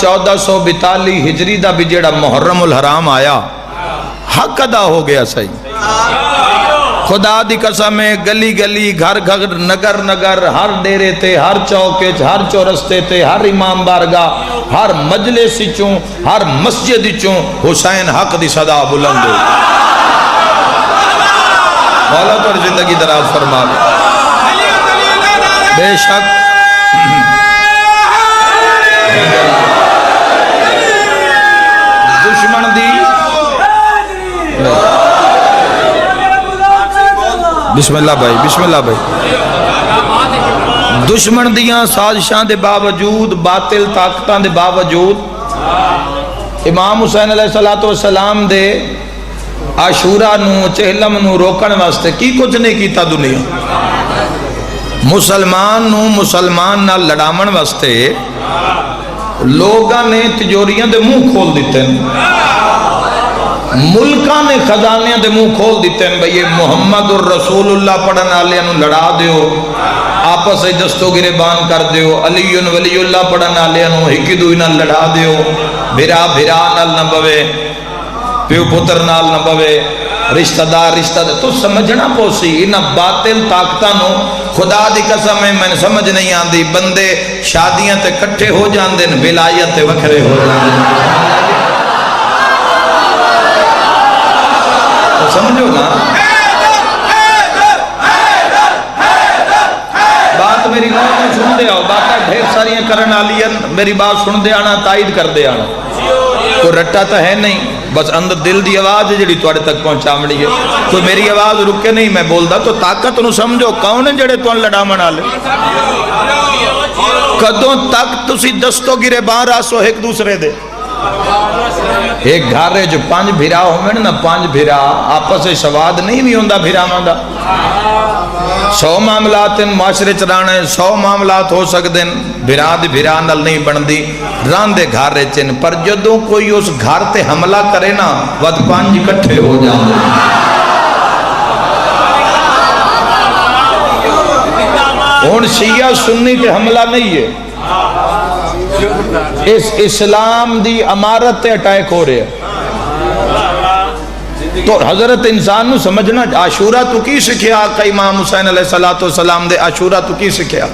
1442 ہجری دا بھی جیڑا محرم الحرام آیا حق ادا ہو گیا صحیح خدا دی قسم ہے گلی گلی گھر گھر نگر نگر ہر ڈیرے تے ہر چوکے ہر چورستے تے ہر امام بارگاہ ہر مجلس چوں ہر مسجد چوں حسین حق دی صدا بلند ہو مولا تو زندگی دراز فرما بے شک دشمن دی بسم اللہ بھائی بسم اللہ بھائی دشمن دیاں سازشاں دے باوجود باطل طاقتاں دے باوجود امام حسین علیہ السلام دے عاشورہ نو چہلم نو روکن واسطے کی کچھ نہیں کیتا دنیا مسلمان نو مسلمان نہ لڑامن واسطے لوگاں نے تجوریاں دے منہ کھول دیتے ہیں ملکاں نے خزانیاں دے منہ کھول دیتے ہیں بھئی محمد الرسول اللہ پڑھن آلیاں نو لڑا دیو آپس سے دستو گریبان کر دیو علی ولی اللہ پڑھن آلیاں نو ہکی دوئی نال لڑا دیو بھرا بھرا نال نہ بوے پیو پتر نال نہ بوے رشتہ دار تو سمجھنا پوسی انہا باطل طاقتاں نو خدا دی قسم ہے میں سمجھ نہیں آندی بندے شادیاں تے کٹھے ہو جاندے ولایت تے وکھرے ہو جاندے تو سمجھو نا بات میری غور میں سن دے آؤ باتیں ڈھیر ساریاں کرن آلین میری بات سن دے آنا تائید کر دے آنا کوئی رٹا تو ہے نہیں بس اندر دل دی آواز ہے جڑی توڑے تک پہنچا مڑی ہے کوئی میری آواز رکے نہیں میں بول دا تو طاقت نو سمجھو کون ہے جڑے تو لڑا منا لے کدوں تک تسی دستو گرے بان راسو ایک دوسرے دے ایک گھارے جو 5 بھیرا ہوئے نا 5 بھیرا آپس سے سواد نہیں بھی ہوندہ بھیرا ماندہ 100 معاملات معاشرے چرانے 100 معاملات ہو سکتے ہیں بھیران دی بھیران نل نہیں بندی ران دے گھارے چن پر جدوں کوئی اس گھار تے حملہ کرے نا ود 5 کٹھے ہو جاندے ہون شیعہ سنی تے حملہ نہیں ہے اس اسلام دی امارت تے اٹیک ہو رہے ہیں تو حضرت انسان نو سمجھنا عاشورہ تو کی سکھیا آقا امام حسین علیہ السلام دے عاشورہ تو کی سکھیا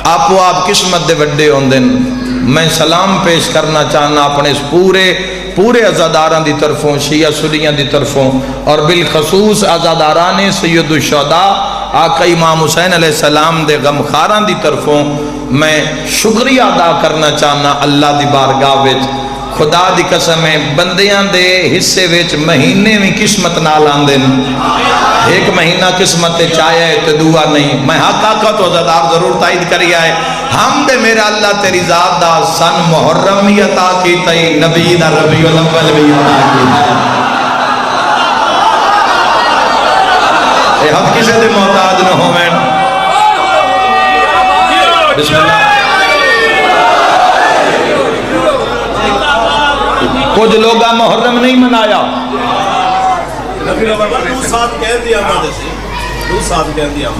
آپ وہ آپ قسمت دے وڈے ہوندن میں سلام پیش کرنا چاہنا اپنے اس پورے ازاداران دی طرفوں شیعہ سنیاں دی طرفوں اور بالخصوص ازاداران سید الشہداء آقا امام حسین علیہ السلام دے غمخاران دی طرفوں میں شکریہ ادا کرنا چاہنا اللہ دی بارگاہ وچ خدا دی قسم ہے بندیاں دے حصے وچ مہینے میں قسمت نال آندن ایک مہینہ قسمت چاہے ہے تو دعا نہیں میں حق آقا تو عزادار ضرور تائید کری آئے ہم دے میرا اللہ تیری ذات دا سن محرم ہی عطا کی تئی نبی دا ربیع الاول بھی عطا کی اے حق کسے دے محتاج نہ ہوئے بسم اللہ کچھ لوگا محرم نہیں منایا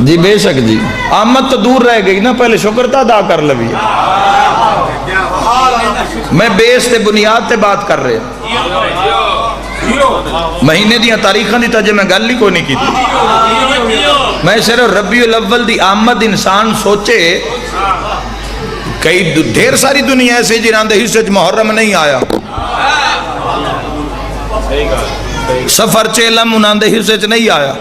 جی بے شک جی آمد تو دور رہ گئی نا پہلے شکر تا ادا کر لوی میں بیس تے بنیاد تے بات کر رہے مہینے دیا تاریخاں دی تجھے میں گل ہی کوئی نہیں کی تھی میں صرف ربیع الاول دی آمد انسان سوچے کئی ڈھیر ساری دنیا ایسے جنہاں دے حصے محرم نہیں آیا سفر چیلم انہاں دے حصے نہیں آیا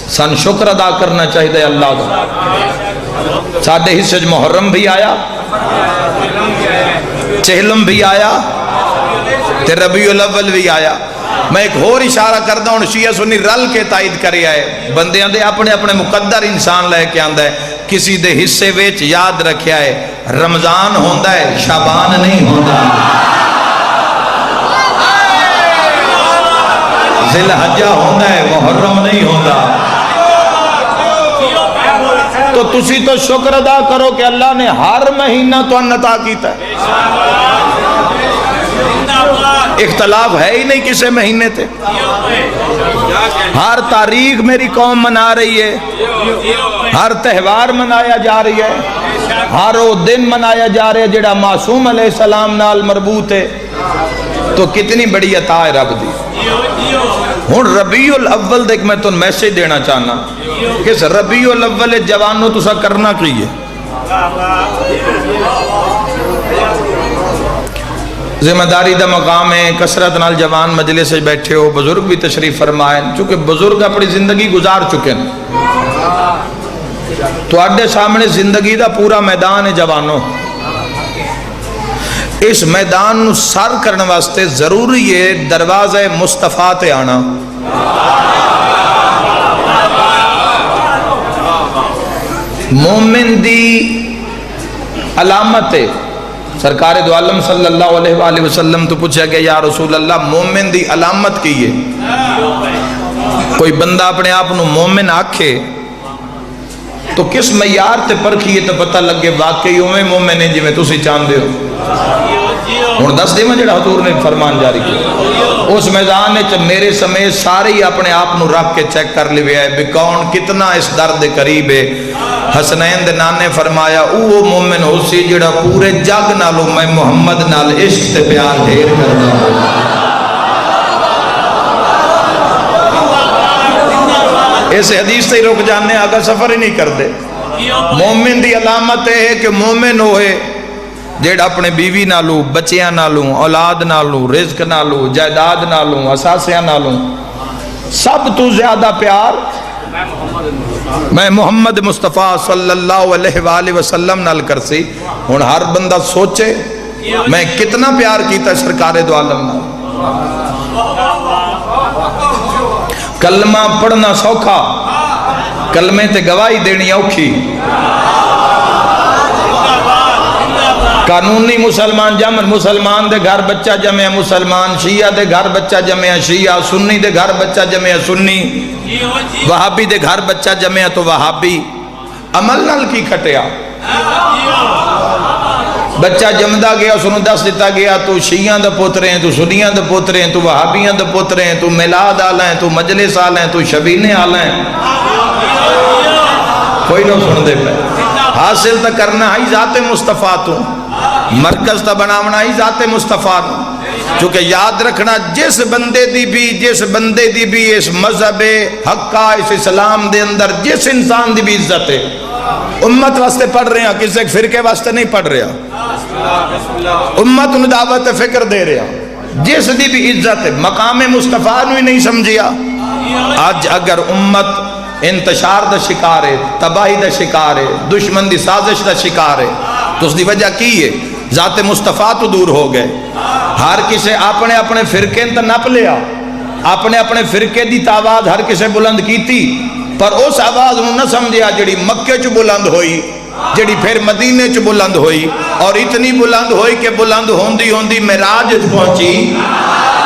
سن شکر ادا کرنا چاہیے اللہ دا ساڑھے حصے محرم بھی آیا چہلم بھی آیا تے ربیع الاول بھی آیا میں ایک اور اشارہ کردہ ہوں شیعہ سنی رل کے تائید کرے آئے بندیاں دے اپنے اپنے مقدر انسان لے کے آندہ ہے کسی دے حصے ویچ یاد رکھیا ہے رمضان ہوندہ ہے شعبان نہیں ہوندہ ذی الحجہ ہوندہ ہے محرم نہیں ہوندہ تو تسی تو شکر ادا کرو کہ اللہ نے ہر مہینہ تو انتا کیتا ہے اختلاف ہے ہی نہیں کسے مہینے تھے ہر تاریخ میری قوم منا رہی ہے ہر تہوار منایا جا رہی ہے ہر وہ دن منایا جا رہا ہے جڑا معصوم علیہ السلام نال مربوط ہے، تو کتنی بڑی عطا ہے رب دی۔ ہن ربیع الاول دیکھ میں تو میسیج دینا چاہنا کہ ربیع الاول جوانوں تسا کرنا کی ہے؟ ذمہ داری دا مقام ہے، کثرت نال جوان مجلس سے بیٹھے ہو، بزرگ بھی تشریف فرمائیں، چونکہ بزرگ اپنی زندگی گزار چکے ہیں، تو آڈے سامنے زندگی دا پورا میدان ہے جوانوں۔ اس میدان نو سر کرنے واسطے ضروری ہے دروازہ مصطفیٰ تے آنا۔ مومن دی علامت ہے، سرکار دو عالم صلی اللہ علیہ وآلہ وسلم تو پوچھا کہ یا رسول اللہ مومن دی علامت کی ہے؟ کوئی بندہ اپنے آپ نو مومن آکھے تو کس معیار تے پرکھیے تو پتہ لگے واقعی اویں مومن ہے جی میں تسی چاندے ہو؟ ہن دس دے میں جڑا حضور نے فرمان جاری کیا اس میدان نے میرے سمیت سارے ہی اپنے آپ نو رکھ کے چیک کر لے ہے بھی کون کتنا اس درد قریب ہے۔ حسنین دے نانے فرمایا او مومن ہو سی جڑا پورے جگ نالو میں محمد نال عشق تے پیار ڈھیر کردا ہوں۔ اس حدیث سے رک جانے آگا سفر ہی نہیں کر دے۔ مومن دی علامت ہے کہ مومن ہوئے جیڑا اپنے بیوی نالو، بچیاں نالو، اولاد نالو، رزق نالو، جائیداد نالو، اساسیاں نالو سب تو زیادہ پیار میں محمد مصطفیٰ صلی اللہ علیہ وآلہ وسلم نال کر سی۔ ہن ہر بندہ سوچے میں کتنا پیار کیتا سرکار دو عالم نال۔ کلمہ پڑھنا سوکھا، کلمے تے گواہی دینی اوکھی۔ قانونی مسلمان جمع مسلمان دے گھر بچہ جمع مسلمان، شیعہ دے گھر بچہ جمع شیعہ، سنی دے گھر بچہ جمع سنی، وہابی دے گھر بچہ جمع تو وہابی۔ عمل نال کی کھٹیا؟ بچہ جمدہ گیا سنو دس دیتا گیا تو شیعہ دے پوترے ہیں، تو سنیاں دے پوترے ہیں، تو وہابیاں دے پوترے ہیں، تو میلاد آلہ ہیں، تو مجلس آلہ ہیں، تو شبینے آلہ ہیں۔ کوئی نہ سن دے پہ حاصل تا کرنا ہی ذات مصطفیٰ تو، مرکز تا بناونا ہی ذات مصطفیٰ تو۔ چونکہ یاد رکھنا جس بندے دی بھی اس مذہب حقہ اس اسلام دے اندر جس انسان دی بھی عزت ہے، امت واسطے پڑھ رہے ہیں، کسی ایک فرقے واسطے نہیں پڑھ رہے ہیں، امت انہوں دعوت فکر دے رہے ہیں، جس دی بھی عزت ہے مقام مصطفیٰ نو ہی نہیں سمجھیا۔ آج اگر امت انتشار دا شکار ہے، تباہی دا شکار ہے، دشمن دی سازش دا شکار ہے، تو اس دی وجہ کی ہے؟ ذات مصطفیٰ تو دور ہو گئے۔ ہر کسے اپنے اپنے فرقے تا نپ لیا، اپنے اپنے فرقے دی آواز ہر کسے بلند کی تھی، پر اس آواز نہ سمجھیا جڑی مکے چ بلند ہوئی، جڑی پھر مدینے چ بلند ہوئی، اور اتنی بلند ہوئی کہ بلند ہوندی ہوندی معراج پہنچی۔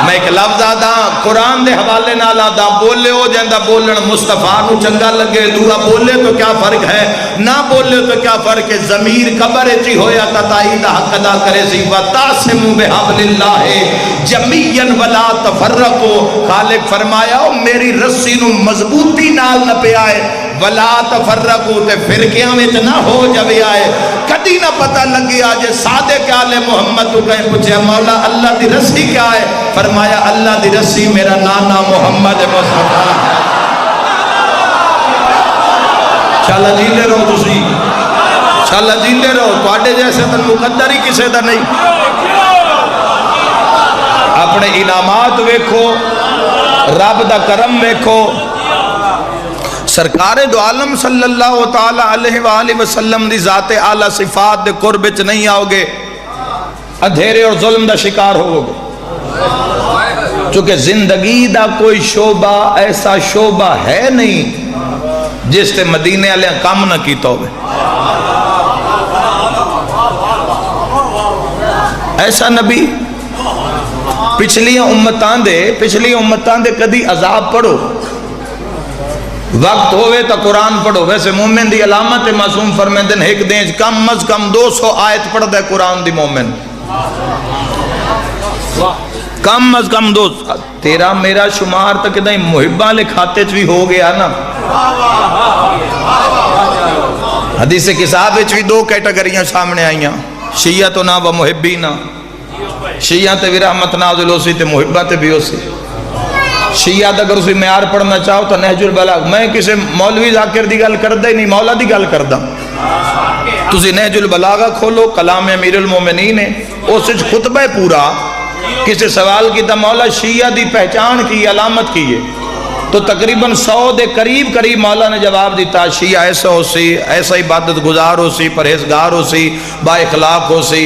میں ایک لفظ آدھا قرآن دے حوالے نال آدھا بولے ہو جاندہ بولن مصطفیٰ نو چنگا لگے، دورا بولے تو کیا فرق ہے، نہ بولے تو کیا فرق ہے، ضمیر قبر چی ہویا تتائید حق ادا کرے سی وَتَعْصِمُ بِحَبْلِ اللَّهِ جَمِيًّا وَلَا تَفَرَّقُوا۔ خالق فرمایا میری رسی نو مضبوطی نال نہ پہ آئے، وَلَا تَفَرَّقُوا تے فرقیاں میں نہ ہو جوے آئے۔ کدی نہ پتہ لگی آجے صادق آل محمد تو کہیں پوچھے مولا اللہ دی رسی کیا ہے؟ فرمایا اللہ دی رسی میرا نانا محمد مصطفیٰ۔ شاءاللہ جیندے رہو تسی، شاءاللہ جیندے رہو، تو آڈے جیسے تن مقدر ہی کسے دا نہیں۔ اپنے انعامات ویکھو، رب دا کرم ویکھو۔ سرکار دو عالم صلی اللہ تعالی علیہ وآلہ وسلم دی ذات اعلیٰ صفات دے قرب چ نہیں آؤ گے، اندھیرے اور ظلم دا شکار ہو گے۔ چونکہ زندگی دا کوئی شعبہ ایسا شعبہ ہے نہیں جس تے مدینے والے کام نہ کیتا ہوئے، ایسا نبی پچھلیاں امتان دے کدی عذاب پڑھو، وقت ہوئے تو قرآن پڑھو۔ ویسے مومن دی علامت معصوم فرمیندن ایک دن کم از کم 200 آیت پڑھ دے قرآن دی مومن، کم از کم 200۔ تیرا میرا شمار تک دیں محبہ لے کھاتے بھی ہو گیا نا، حدیث کتاب وچ بھی دو کیٹیگریاں سامنے آئیاں، شیعہ نا و محبین. شیعہ تے بھی رحمت نازل ہو سی تے محبہ تے بھی ہو سی. شیعہ دا اگر اسی معیار پڑھنا چاہو تو نہج البلاغہ، میں کسی مولوی ذاکر دی گل کردہ ہی نہیں، مولا دی گل کردہ. تسی نہج البلاغہ کھولو، کلام امیر المومنین ہے، اس وچ خطبہ پورا. کسی سوال کی تا مولا شیعہ دی پہچان کی، علامت کی ہے، تو تقریباً 100 دے قریب مولا نے جواب دیتا. شیعہ ایسا ہو سی، ایسا عبادت گزار ہو سی، پرہیزگار ہو سی، با اخلاق ہو سی،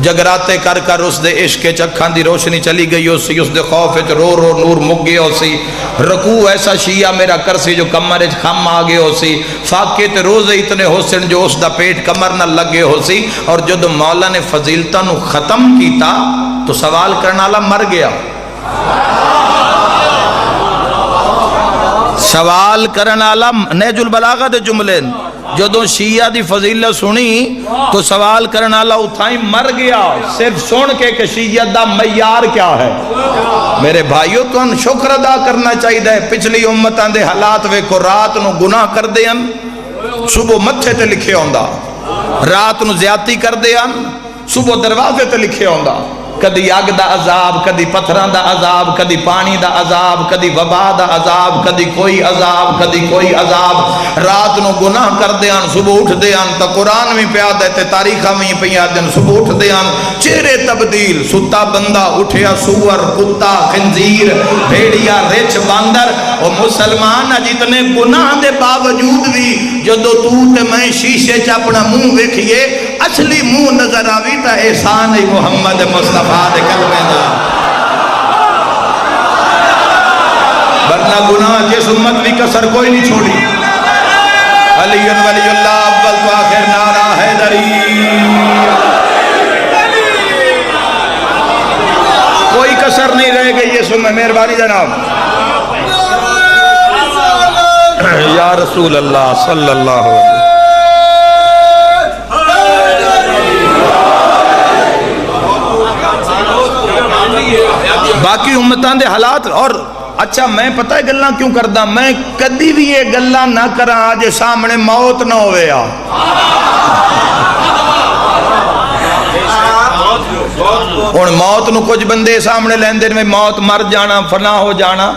جگراتے کر کر اس دے عشق چکھاں دی روشنی چلی گئی ہو سی، اس دے خوف رو رو نور مگے ہو سی. رکوع ایسا شیعہ میرا کر سی جو کمر خم آگے ہو سی. فاقے تے روزے اتنے ہو سن جو اس دا پیٹ کمر نہ لگے ہو سی. اور جدو مولا نے فضیلتاں نو ختم کیتا تو سوال کرنا والا مر گیا. سوال کرنا والا نہج البلاغہ دے جملے جدو شیعہ دی فضیلت سنی تو سوال کرنا والا اتھائیں مر گیا صرف سن کے کہ شیعہ دا معیار کیا ہے. میرے بھائیو تو ان شکر ادا کرنا چاہیے. پچھلی امتاں دے حالات ویکھو، رات نو گناہ کر دے ان، صبح متھے تے لکھے ہوندا. رات نو زیادتی کر دے ان، صبح دروازے تے لکھے ہوندا. کدی اگ دا عذاب، کدی پتھراں دا عذاب، کدی پانی دا عذاب، کدی وبا دا عذاب، کدی کوئی عذاب، کدی کوئی عذاب. رات نو گناہ کر دیاں، صبح اٹھ دیاں تا قرآن میں پیا دیتے، تاریخہ میں پیا دیں. صبح اٹھ دیاں چہرے تبدیل، ستا بندہ اٹھیا سور، کتا، خنزیر، بھیڑیا، رچ، باندر. اور مسلمان جتنے گناہ دے باوجود بھی جدو تو تے میں شیشے چ اپنا منہ ویکھیے اصلی منہ نظر آوی تا احسان محمد مصطفیٰ دے کلمے دا. ورنہ گناہ جس امت بھی کسر کوئی نہیں چھوڑی. علی ولی اللہ اول تو آخر نعرہ حیدری. کوئی کسر نہیں رہ گئی. یہ سنیں مہربانی جناب. یا رسول اللہ صلی اللہ علیہ وسلم. باقی امتان دے حالات. اور اچھا میں پتہ ہے گلہ کیوں کردہ، میں کدی بھی یہ گلہ نہ کرا آج سامنے موت نہ ہوئے آ. اور موت نو کچھ بندے سامنے لیندے میں موت مر جانا، فنا ہو جانا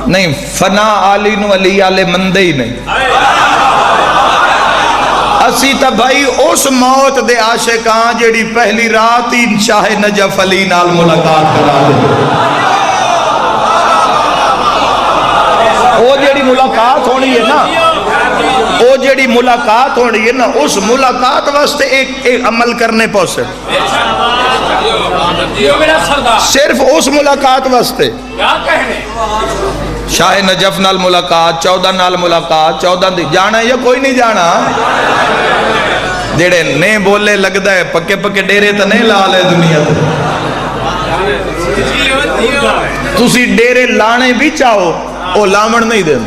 نہیں. فنا آلی نو علی آلے مندے ہی نہیں. اسی تا بھائی اس موت دے عاشقان جیڑی پہلی رات ہی شاہ نجف علی نال ملاقات کرا دے. وہ جیڑی ملاقات ہونی ہے نا، وہ جیڑی ملاقات ہونی ہے نا، اس ملاقات واسطے ایک عمل کرنے پہنچے. صرف اس ملاقات واسطے شاہ نجف نال ملاقات، 14 نال ملاقات. 14 دی جانا یا کوئی نہیں جانا؟ جڑے نہیں بولے لگتا ہے پکے پکے ڈیرے تو نہیں لا لے دنیا تے. تسی ڈیرے لانے بھی چاہو او لامن نہیں دیں.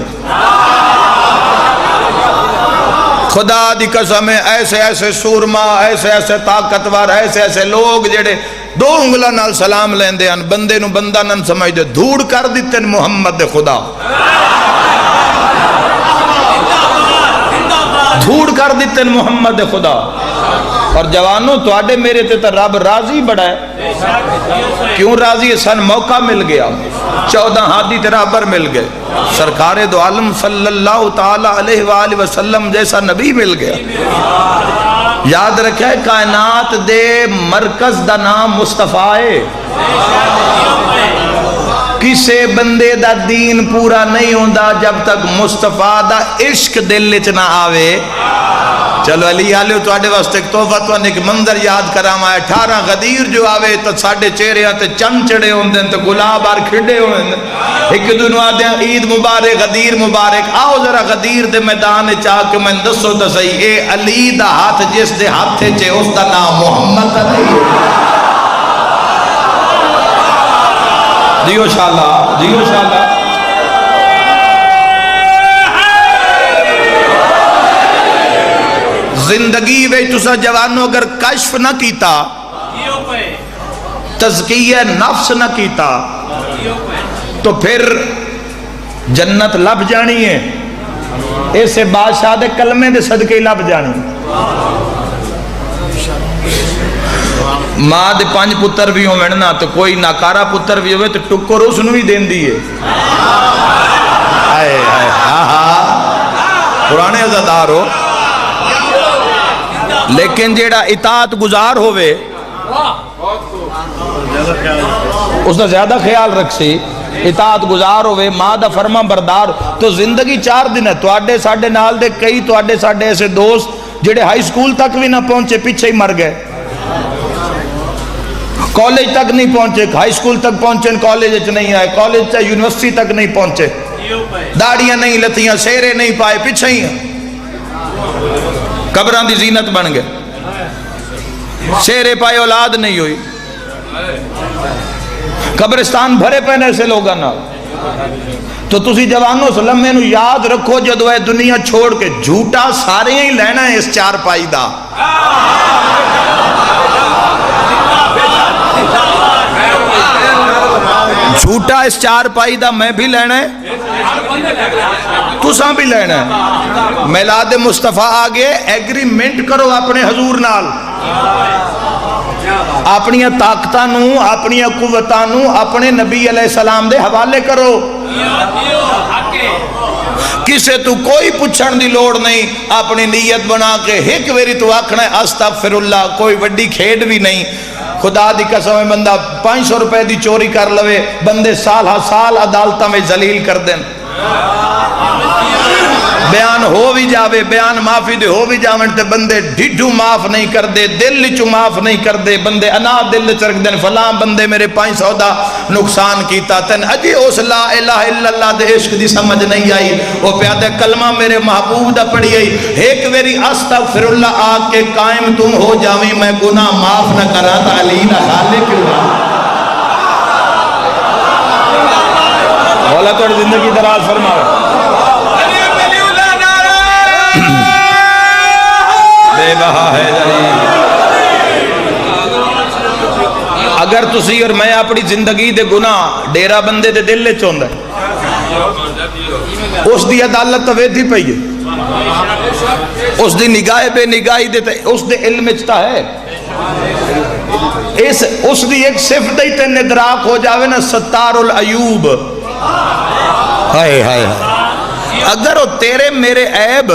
خدا دی قسم ہے ایسے ایسے سورما، ایسے ایسے طاقتور، ایسے ایسے لوگ جڑے 2 انگلہ نال سلام لیندے ہیں، بندے نو بندہ نن سمجھ دے، دھوڑ کر دیتے ہیں محمد دے خدا. دھوڑ کر دیتے ہیں محمد دے خدا. اور جوانوں تو آڈے میرے تے رب راضی بڑا ہے. کیوں راضی ہے؟ سن موقع مل گیا، 14 ہادی ترابر مل گئے، سرکار دو عالم صلی اللہ تعالی علیہ وآلہ وسلم جیسا نبی مل گیا. یاد رکھے کائنات دے مرکز دا نام مصطفیٰ ہے. کسے بندے دا دین پورا نہیں ہوندا جب تک مصطفیٰ دا عشق دل وچ نہ آوے. چلو علی آلیو تو آڈے واسطے ایک تحفہ تو ایک منظر یاد کرام آئے. 18 غدیر جو آوے تو ساڑھے چہرے تے چند چڑے ہوندے تو گلاب آر کھڑے ہوندے. ایک دنوں آدھے عید مبارک، غدیر مبارک. آؤ ذرا غدیر دے میدان چاہ کے میں دسو تو صحیح، اے علی دا ہاتھ جس دے ہاتھے چے اس دا نام محمد علی. جیو شاءاللہ، جیو شاءاللہ. زندگی وے تسا جوانوں اگر کشف نہ کیتا، تزکیہ نفس نہ کیتا تو پھر جنت لب جانی ہے. اسے بادشاہ دے کلمے دے صدقے لب جانی ماں دے 5 پتر بھی ہوئے نا تو کوئی ناکارا پتر بھی ہوئے تو ٹکر اس نو بھی دین دیئے پرانے عزادار ہو لیکن جیڑا اطاعت گزار ہوئے اس نے زیادہ خیال رکھ سی اطاعت گزار ہوئے ماں دا فرما بردار تو زندگی 4 دن ہے توڑے ساڑھے نال دے کئی توڑے ساڑھے ایسے دوست جڑے ہائی سکول تک بھی نہ پہنچے پیچھے ہی مر گئے کالج تک نہیں پہنچے ہائی سکول تک پہنچے کالج نہیں آئے کالج سے یونیورسٹی تک نہیں پہنچے داڑیاں نہیں لتیاں سیرے نہیں پائے پیچھے ہی قبران دی زینت بن گئے سیرے پائے اولاد نہیں ہوئی قبرستان بھرے پہنے ایسے لوگاں نہ تو تسی جوانوں سلم میں نو یاد رکھو جدو ہے دنیا چھوڑ کے جھوٹا سارے ہی لینا ہے اس 4 پائی دا جھوٹا اس 4 پائی دا میں بھی لینا ہے تساں بھی لینا ہے میلاد مصطفیٰ آگے ایگریمنٹ کرو اپنے حضور نال اپنی طاقتانوں اپنی قوتانوں اپنے نبی علیہ السلام دے حوالے کرو کسے تو کوئی پچھن دی لوڑ نہیں اپنی نیت بنا کے ایک ویری تو آکھنا ہے استغفر اللہ کوئی وڈی کھیڑ بھی نہیں خدا دی قسم ہے بندہ 500 روپے دی چوری کر لوے بندے سال ہا سال عدالتہ میں ذلیل کر دیں بیان ہو بھی جاوے بیان معافی دے ہو بھی جاویں تے بندے ڈھڈو معاف نہیں کر دے دل چو معاف نہیں کر دے بندے انا دل چرک دیں فلاں بندے میرے 500 دا نقصان کیتا تن اجی اس لا الہ الا اللہ دے عشق دی سمجھ نہیں آئی وہ پیادے کلمہ میرے محبوب دا پڑھی آئی ایک ویری استغفر اللہ آگ کے قائم تم ہو جاویں میں گناہ معاف نہ کرا تا علی نہ خالے کیوں مولا تو زندگی دراز فرماؤ بے بہا ہے اگر تسی اور میں اپنی زندگی دے گناہ ڈیرہ بندے دے دل لے چوندہ اس دی عدالت تو ویدھی پہی ہے اس دی نگاہ بے نگاہی دیتے اس دے علم اچتا ہے اس دی ایک صفت دیتے ندراک ہو جاوے نا ستار العیوب ہائے ہائے اگر وہ تیرے میرے عیب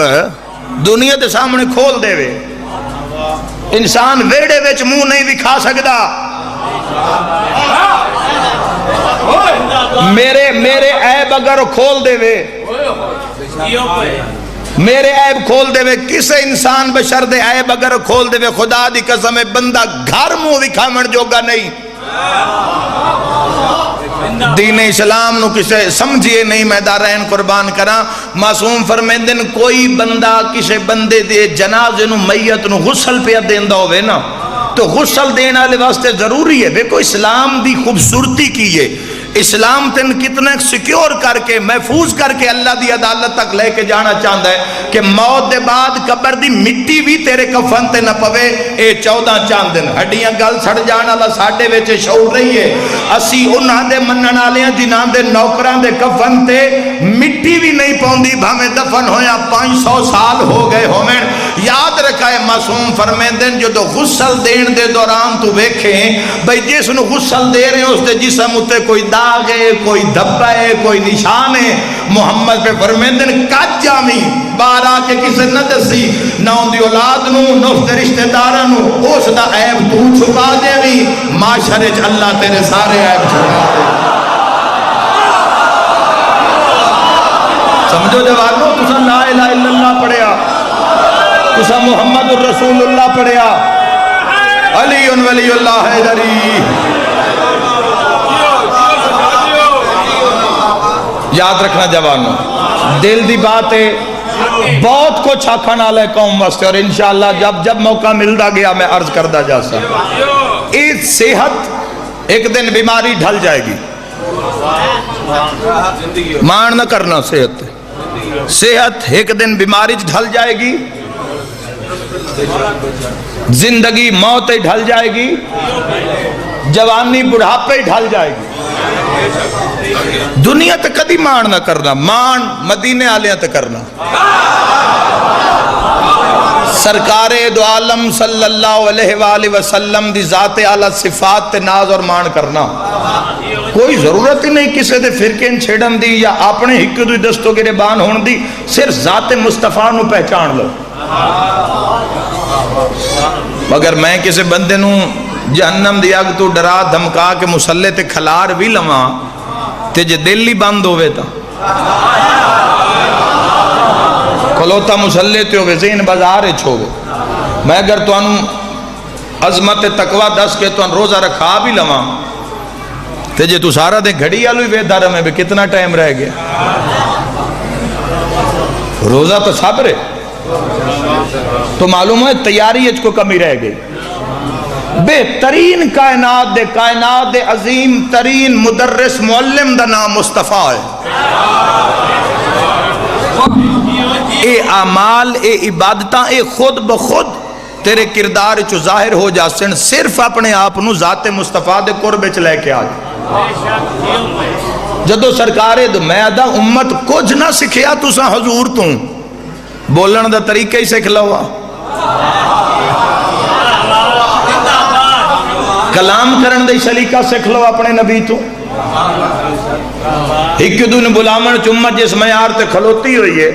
دنیا دے سامنے کھول دے وے انسان ویڑے ویچ منہ نہیں دکھا سکدا میرے عیب اگر کھول دے وے میرے عیب کھول دے وے کسے انسان بشر دے عیب اگر کھول دے وے خدا دی قسم بندہ گھر منہ دکھاون جوگا نہیں دین اسلام نو کسے سمجھئے نہیں میں دارین قربان کرا معصوم فرمیندن کوئی بندہ کسے بندے دے جنازے نو میت نو غسل پہ دیندہ ہوئے نا تو غسل دینا لے واسطے ضروری ہے دیکھو اسلام دی خوبصورتی کیے اسلام تن کتنے سیکیور کر کے محفوظ کر کے اللہ دی عدالت تک لے کے جانا چاہتا ہے کہ موت دے بعد قبر دی مٹی بھی تیرے کفن تے نہ پوے اے 14 چاند دن ہڈیاں گل سڑ جانا اللہ ساڑھے ویچے شعور رہی ہے اسی انہاں دے منن آلیاں جنہاں دے نوکران دے کفن تے مٹی بھی نہیں پوندی بھامے دفن ہویا 500 سال ہو گئے ہومیں یاد رکھائے معصوم فرمیندن جو دو غسل دین دے دوران تو بیکھیں بھئی جس نو غسل دے رہے ہیں اس دے جسم اتے کوئی داغ ہے کوئی دھبا ہے کوئی نشان ہے محمد پہ فرمیندن کج جامی بارا کے کسے نہ دسی نہ ان دی اولاد نو نہ اس دے رشتہ دارہ نو اس دا عیب تو چھپا دے بھی معاشرے اللہ تیرے سارے عیب چھپا دے سمجھو جوانوں تسا لا الہ الا اللہ پڑھیا تسا محمد الرسول اللہ پڑھیا علی ولی اللہ حیدری یاد رکھنا جوانوں دل دی بات ہے بہت کچھ آکھن آلہ قوم واسطے اور انشاءاللہ جب موقع ملتا گیا میں عرض کردہ جا سکتا ایک صحت ایک دن بیماری ڈھل جائے گی مان نہ کرنا صحت ایک دن بیماری ڈھل جائے گی زندگی موت ڈھل جائے گی جوانی بڑھاپے ہی ڈھل جائے گی. دنیا تے کدی مان نہ کرنا, مان مدینے آلیاں تے کرنا. سرکار دو عالم صلی اللہ علیہ وآلہ وسلم دی ذات اعلیٰ صفات تے ناز اور مان کرنا. کوئی ضرورت ہی نہیں کسے دے فرقے چھیڑن دی یا اپنے ہک دوی دستوں کے ربان ہون دی, صرف ذات مصطفیٰ نو پہچان لو. مگر میں کسے بندے نو جہنم دی اگ تو ڈرا دھمکا کے مسلح تے کھلار بھی لواں تے جے دل ہی بند ہوئے تا کھلوتا مسلح تے ہوئے ذہن بازار اچھ ہوئے. میں اگر تو انو عظمت تقوی دس کے تو ان روزہ رکھا بھی لواں تے جے تو سارا دے گھڑی آلوی ویدہ رہے میں کتنا ٹائم رہ گیا. روزہ تو صبر ہے تو معلوم ہے تیاری اچھ کو کمی رہ گئی. بہترین کائنات دے عظیم ترین مدرس معلم دا نام مصطفیٰ ہے. اے اعمال اے عبادتاں اے خود بخود تیرے کردار چو ظاہر ہو جاسن, صرف اپنے آپنو ذات مصطفیٰ دے قربے چ لے کے آج. جدو سرکارے دو میں ادا امت کچھ نہ سکھیا تسا حضور تو بولن دا طریقہ ہی سکھ لوا, کلام کرن دے سلیقہ سکھ لو اپنے نبی تو. ایک دن بلامن چمت جس معیار تے کھلوتی ہوئی ہے,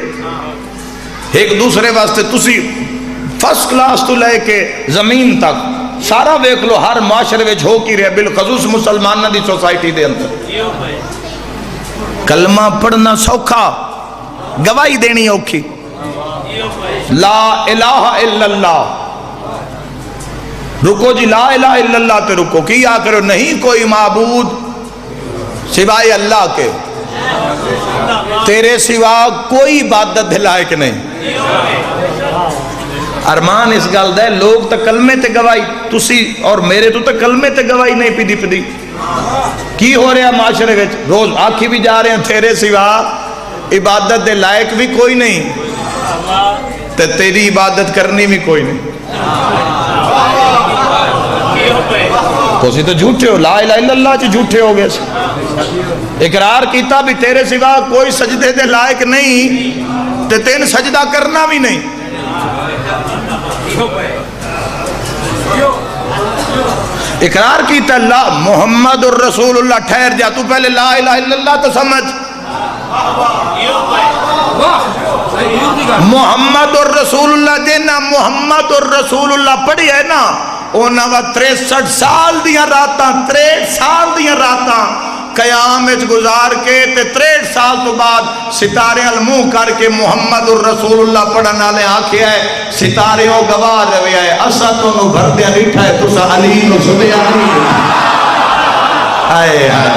ایک دوسرے واسطے تسی فرسٹ کلاس تو لے کے زمین تک سارا ویکھ لو ہر معاشرے وچ ہو کی رہے, بالخصوص مسلمانہ دی سوسائٹی دے اندر. کلمہ پڑھنا سوکھا, گواہی دینی اوکھی. لا الہ الا اللہ, رکو جی لا الہ الا اللہ تے رکو, کیا کرو نہیں کوئی معبود سوائے اللہ کے, تیرے سوا کوئی عبادت دلائے کہ نہیں. ارمان اس گل دے لوگ تا کلمے تے گواہی, تسی اور میرے تو تا کلمے تے گواہی نہیں پی دی. کی ہو رہا معاشرے وچ, روز آکھی بھی جا رہے ہیں تیرے سوا عبادت دے لائق بھی کوئی نہیں تے تیری عبادت کرنی بھی کوئی نہیں. کوسی تو جھوٹے ہو, لا الہ الا اللہ چ جھوٹے ہو گئے. اقرار کیتا بھی تیرے سوا کوئی سجدے دے لائق نہیں تے تین سجدہ کرنا بھی نہیں. اقرار کیتا لا محمد الرسول اللہ, ٹھہر جا تو پہلے لا الہ الا اللہ تو سمجھ. محمد الرسول اللہ جینا محمد الرسول اللہ پڑھی ہے نا, اونا وہ 63 سال دیاں راتاں, 63 سال دیاں راتاں قیام اچ گزار کے تے 63 سال تو بعد ستارے المو کر کے محمد الرسول اللہ پڑھنا لے آکھے ہے ستارے ہو گواہ روے ہے, اسا تو نو بھر دیا ریٹھا ہے تسا علی نو سنے آلی. آئے آئے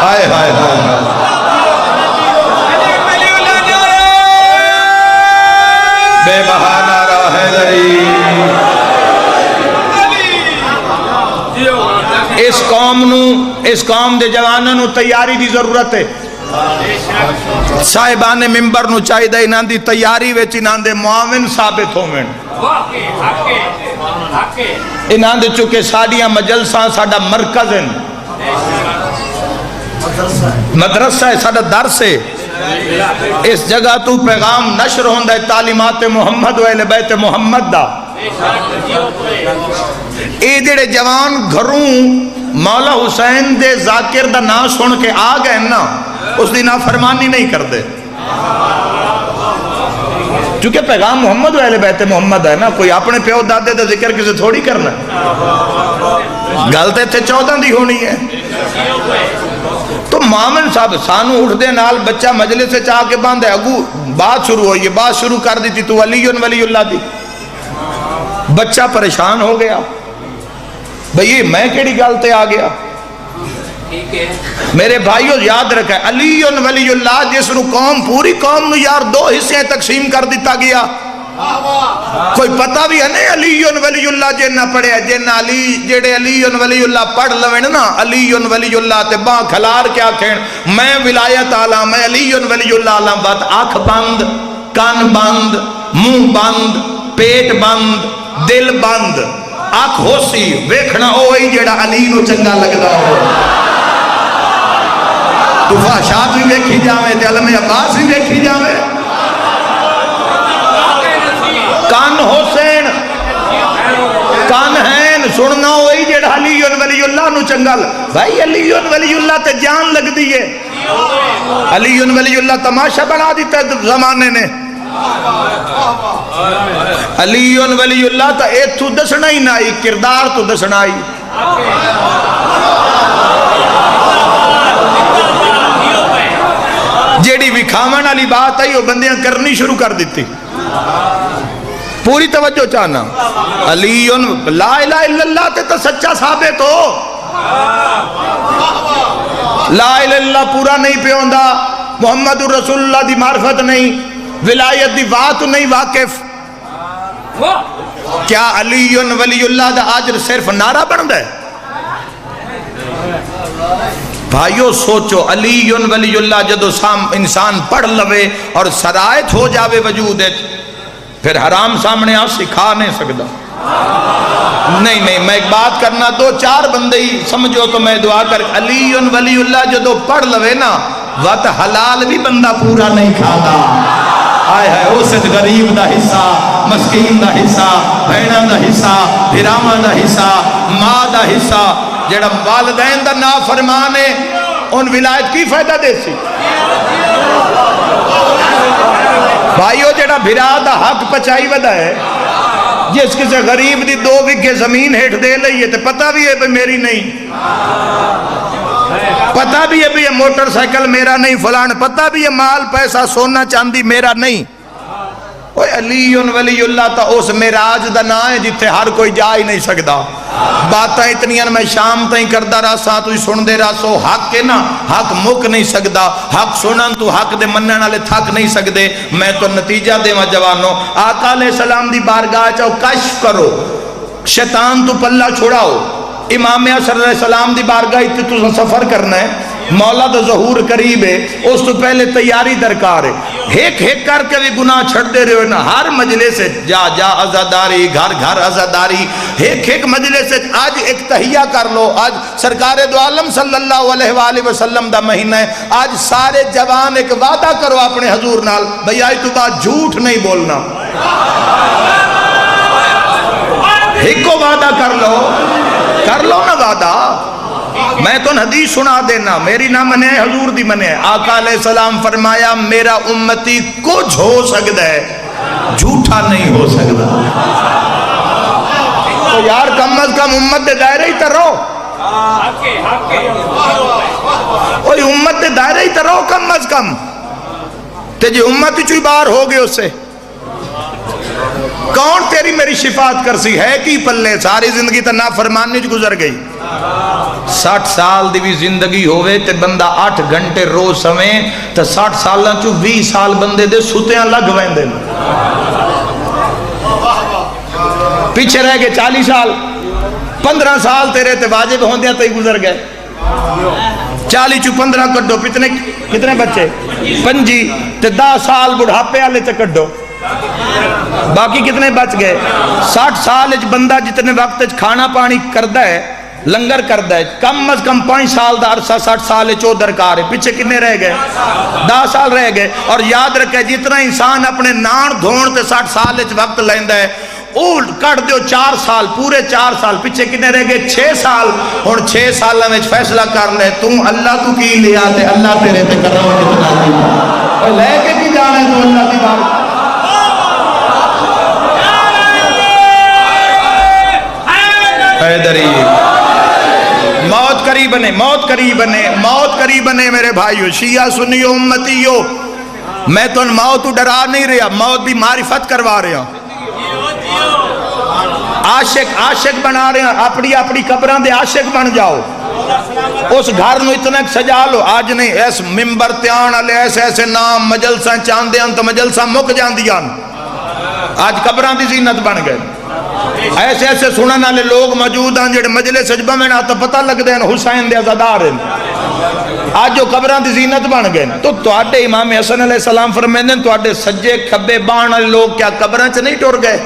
آئے آئے آئے بے بہانہ راہ دری. اس قوم دے جوانوں نو تیاری دی ضرورت ہے. صاحبان ممبر نو چاہی دے انہاں دی تیاری ویچ انہاں دے معاون ثابت ہومن. انہاں دے چکے ساڑیاں مجلساں ساڑا مرکز ہیں, مدرسہ ہے ساڑا درس ہے. اس جگہ تو پیغام نشر ہوندہ ہے تعلیمات محمد و اہل بیت محمد دا. اے جڑے جوان گھروں مولا حسین دے ذاکر دا نا سن کے آ گئے نا, اس دی نافرمانی نہیں کر دے, چونکہ پیغام محمد و اہل بیت محمد ہے نا. کوئی اپنے پیو دادے دا ذکر کسے تھوڑی کرنا, گلتے تھے 14 دی ہونی ہے. تو معامل صاحب سانو اٹھ دے نال بچہ مجلس سے چاہ کے باندھے, اگو بات شروع ہوئی, بات شروع کر دی تھی تو ولی اللہ دی. بچہ پریشان ہو گیا, بھئی میں کیڑی گالتے آ گیا. میرے بھائیوں یاد رکھا ہے علی ولی اللہ جس نو قوم پوری قوم نو یار 2 حصے تقسیم کر دیتا گیا. کوئی پتہ بھی ہے نہیں علی ولی اللہ جنہ پڑھے ہے, جنہ علی جڑے علی ولی اللہ پڑھ لوین نا, علی ولی اللہ تے باں کھلار کیا کھین میں ولایت آلہ, میں علی ولی اللہ آلہ. بات آنکھ بند, کان بند, منہ بند, پیٹ بند, دل بند, آنکھ ہو سی ویکھنا ہوئی جیڑا علی نو چنگا لگدا ہو تو فحشات بھی ویکھی جاوے تے علم عباس بھی ویکھی جاوے کان حسین کان ہیں سننا ہوئی جیڑا علی ولی اللہ نو چنگا بھائی علی ولی اللہ تے جان لگ دیئے علی ولی اللہ تماشا بنا دیتا ہے زمانے نے علی ولی اللہ تا ایک تو دسنا ہی نائی کردار تو دسنا ہی جیڑی وکھاون والی بات ہے وہ بندیاں کرنی شروع کر دیتی پوری توجہ چاہنا علی لا الہ الا اللہ تے تو سچا ثابت ہو لا الہ الا اللہ پورا نہیں پہ ہوندہ محمد رسول اللہ دی معرفت نہیں ولایت دی بات نہیں واقف کیا علی ولی اللہ دا آجر صرف نعرہ بندہ ہے بھائیو سوچو علی ولی اللہ جدو انسان پڑھ لوے اور سرائت ہو جاوے وجود ہے پھر حرام سامنے آ سکھا نہیں سکتا نہیں میں ایک بات کرنا دو چار بندے ہی سمجھو تو میں دعا کر علی ولی اللہ جدو پڑھ لوے نا وقت حلال بھی بندہ پورا نہیں کھاتا آئے ہے اوسط غریب دا حصہ مسکین دا حصہ بہنہ دا حصہ بھراما دا حصہ ماں دا حصہ جڑا والدین دا نافرمان ہے ان ولایت کی فائدہ دے سی بھائیو جڑا بھرا دا حق پچائی ودا ہے جس کسے غریب دی 2 بگھے زمین ہیٹ دے لئیے تے پتہ بھی ہے میری نہیں پتہ بھی ہے یہ موٹر سائیکل میرا نہیں فلان پتہ بھی ہے مال پیسہ سونا چاندی میرا نہیں اوہ علی ولی اللہ تا اس معراج دا نا ہے جتے ہر کوئی جا ہی نہیں سکدا باتاں اتنیاں میں شام تائیں کردہ راسا تو ہی سن دے راسو حق کے نا حق مک نہیں سکدا حق سنن تو حق دے منن والے تھک نہیں سکدے میں تو نتیجہ دے میں جوانوں آقا علیہ السلام دی بارگاہ چاہو کشف کرو شیطان تو پلہ چھوڑاؤ امام حسن علیہ السلام دی بارگاہ اتنی تو سفر کرنا ہے مولا دا ظہور قریب ہے اس تو پہلے تیاری درکار ہے ایک کر کے بھی گناہ چھڑ دے رہے ہو نا ہر مجلس سے جا عزاداری گھر عزاداری ایک مجلس سے آج ایک تحیہ کر لو آج سرکار دو عالم صلی اللہ علیہ وآلہ وسلم دا مہینہ ہے آج سارے جوان ایک وعدہ کرو اپنے حضور نال بھئی آج تو بات جھوٹ نہیں بولنا ایک کو وعدہ کر لو نا وعدہ میں تو حدیث سنا دینا میری نہ منے حضور دی منے آقا علیہ السلام فرمایا میرا امتی کچھ ہو سکتا ہے جھوٹا نہیں ہو سکتا تو یار کم از کم امت دے دائرہ ہی تر رہو اوہ امت دے دائرہ ہی تر رہو کم از کم تے جی امت چوئی بار ہو گئے اس سے کون تیری میری شفاعت کر سی ہے کی پلے ساری زندگی تا نافرمانی جو گزر گئی 60 سال دی بھی زندگی ہوئے تے بندہ 8 گھنٹے روز سمیں تے 60 سالہ چو 20 سال بندے دے سوتیاں لگ ویندے پیچھے رہ گئے 40 سال 15 سال تیرے تے واجب ہوندیاں تے گزر گئے 40 چو 15 کڈو کتنے بچے 5 تے 10 سال بڑھاپے آلے تے کڈو باقی کتنے بچ گئے 60 سال بندہ جتنے وقت کھانا پانی کردہ ہے لنگر کردہ ہے کم از کم 5 سال دا عرصہ 60 سال چو درکار ہے پیچھے کتنے رہ گئے 10 سال رہ گئے اور یاد رکھے جتنا انسان اپنے نان دھون تے 60 سال وقت لیندہ ہے اول کٹ دیو 4 سال پورے 4 سال پیچھے کتنے رہ گئے 6 سال اور 6 سال میں فیصلہ کر لے تم اللہ تو کی لیا تے اللہ تیرے تے کر رہا ہوں کتنا دی اور لے کے کی جانا ہے تو اللہ دی بات حیدری موت قریب بنے میرے بھائیو شیعہ سنیو امتیو میں تو موت ڈرا نہیں رہا موت بھی معرفت کروا رہا عاشق بنا رہے ہیں اپنی قبران دے عاشق بن جاؤ اس گھر نو اتنا سجا لو آج نہیں ایس ممبر تیان علی ایسے نام مجلسہ چاندے ہیں تو مجلسہ مک جان دیاں آج قبران دی زینت بن گئے ایسے سنن والے لوگ موجود ہیں جڑے مجلس سجبہ میں نہ تو پتہ لگ دے ہیں حسین دے عزادار ہیں آج جو قبران دی زینت بن گئے تو تواڈے امام حسن علیہ السلام فرمیندے تواڈے سجے کھبے بان والے لوگ کیا قبران چ نہیں ٹر گئے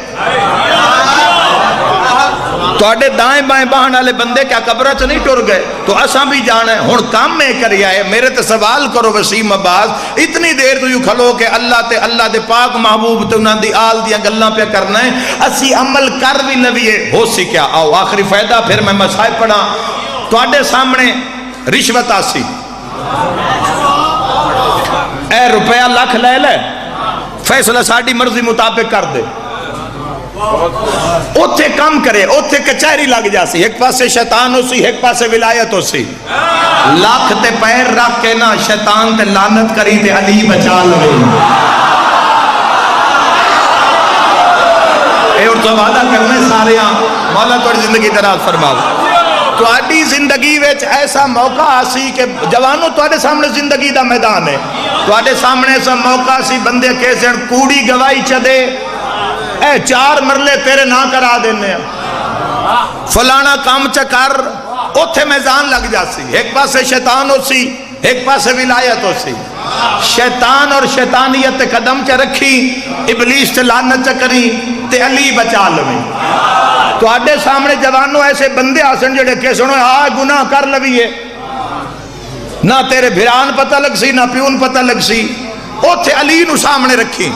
تواڈے دائیں بائیں باہن والے بندے کیا قبرہ چ نہیں ٹر گئے؟ تو اساں بھی جانا ہے. ہن کام میں کریا ہے. میرے تے سوال کرو وسیم عباس، اتنی دیر تو یوں کھلو کہ اللہ دے پاک محبوب تے انہاں دی آل دیاں گلاں پہ کرنا ہے، اسی عمل کر بھی لویے ہو سی کیا؟ آؤ آخری فائدہ پھر میں مصائب پڑھا. تواڈے سامنے رشوت آسی، اے روپیہ لاکھ لے لے، فیصلہ ساڑی مرضی مطابق کر دے. اوتھے کام کرے، اوتھے کچہری لگ جاسی، ایک پاسے شیطان ہو سی، ایک پاسے ولایت ہو سی. لاکھ تے پیر رکھ کے نا شیطان تے لعنت کری تے علی بچا لوے. اے اور تو وعدہ کرنے سارے مولا توڑی زندگی دراز فرماؤ. تواڈی زندگی وچ ایسا موقع آسی کہ جوانوں تواڈے سامنے زندگی دا میدان ہے. تواڈے سامنے ایسا موقع آسی بندے کیسے کوڑی گواہی چدے، اے 4 مرلے تیرے نہ کرا دینے، فلانا کام چکر، اوتھے میزان لگ جاسی. ایک پاسے شیطان ہو سی، ایک پاسے ولایت ہو سی. شیطان اور شیطانیت قدم چ رکھی، ابلیس تے لعنت چکری تے علی بچا لویں. تو آڈے سامنے جوانوں ایسے بندے آسن جڑے کہ سنو گناہ کر لویے، نہ تیرے بھران پتہ لگ سی نہ پیون پتہ لگ سی، اوتھے علی نو سامنے رکھی.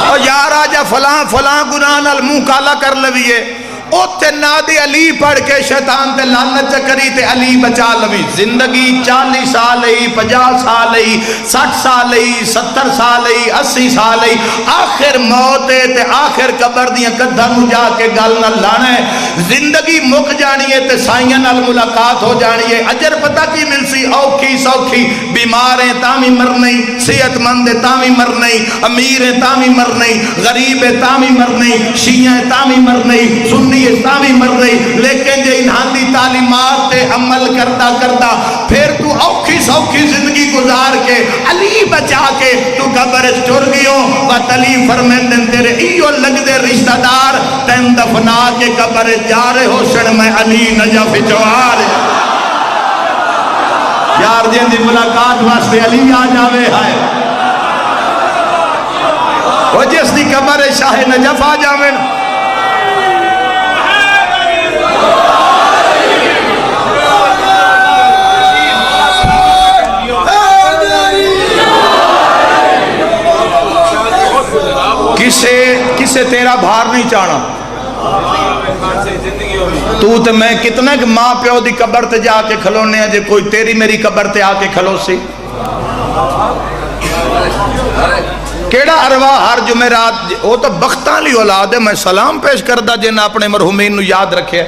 اور یار آجا فلاں گناہ نال منہ کالا کر لویے، اوتھے نادی علی پڑھ کے شیطان تے لعنت چکری تے علی بچا لوی. زندگی 40 سال ہی، 50 سال ہی، 60 سال ہی، 70 سال ہی، 80 سال ہی، آخر موت ہے تے آخر قبر دیاں کدھا نو جا کے گل نہ لانا ہے. زندگی مک جانی ہے تے سائیاں نال ملاقات ہو جانی ہے. اجر پتہ کی مل سی؟ اوکھی سوکھی، بیمار ہیں تامی مر نہیں، صحت مند ہے تامی مر نہیں، امیر ہے تامی مر نہیں، غریب ہے تامی مر نہیں، شیعہ ہے تامی مر نہیں، سنی اسلامی مر رہی. لیکن جے انہاں دی تعلیمات تے عمل کرتا کرتا پھر تو اوکھی سوکھی زندگی گزار کے علی بچا کے تو قبر چور گیوں. وقت علی فرمیندن تیرے ایو لگ دے رشتہ دار تین دفنا کے قبر جا رہے ہو سن میں علی نجف جوار. یار جن دی ملاقات واسطے علی آ جاوے ہے، وہ جس دی قبر شاہ نجف آ جاوے. کسے تیرا بھار نہیں چاہنا. تو تے میں کتنا کہ ماں پیو دی قبر تے جا کے کھلونے ہیں، جے کوئی تیری میری قبر تے آ کے کھلو سی. کیڑا ارواح ہر جمعرات، وہ تو بختاں لی اولاد ہے. میں سلام پیش کردہ جن اپنے مرحومین نو یاد رکھے.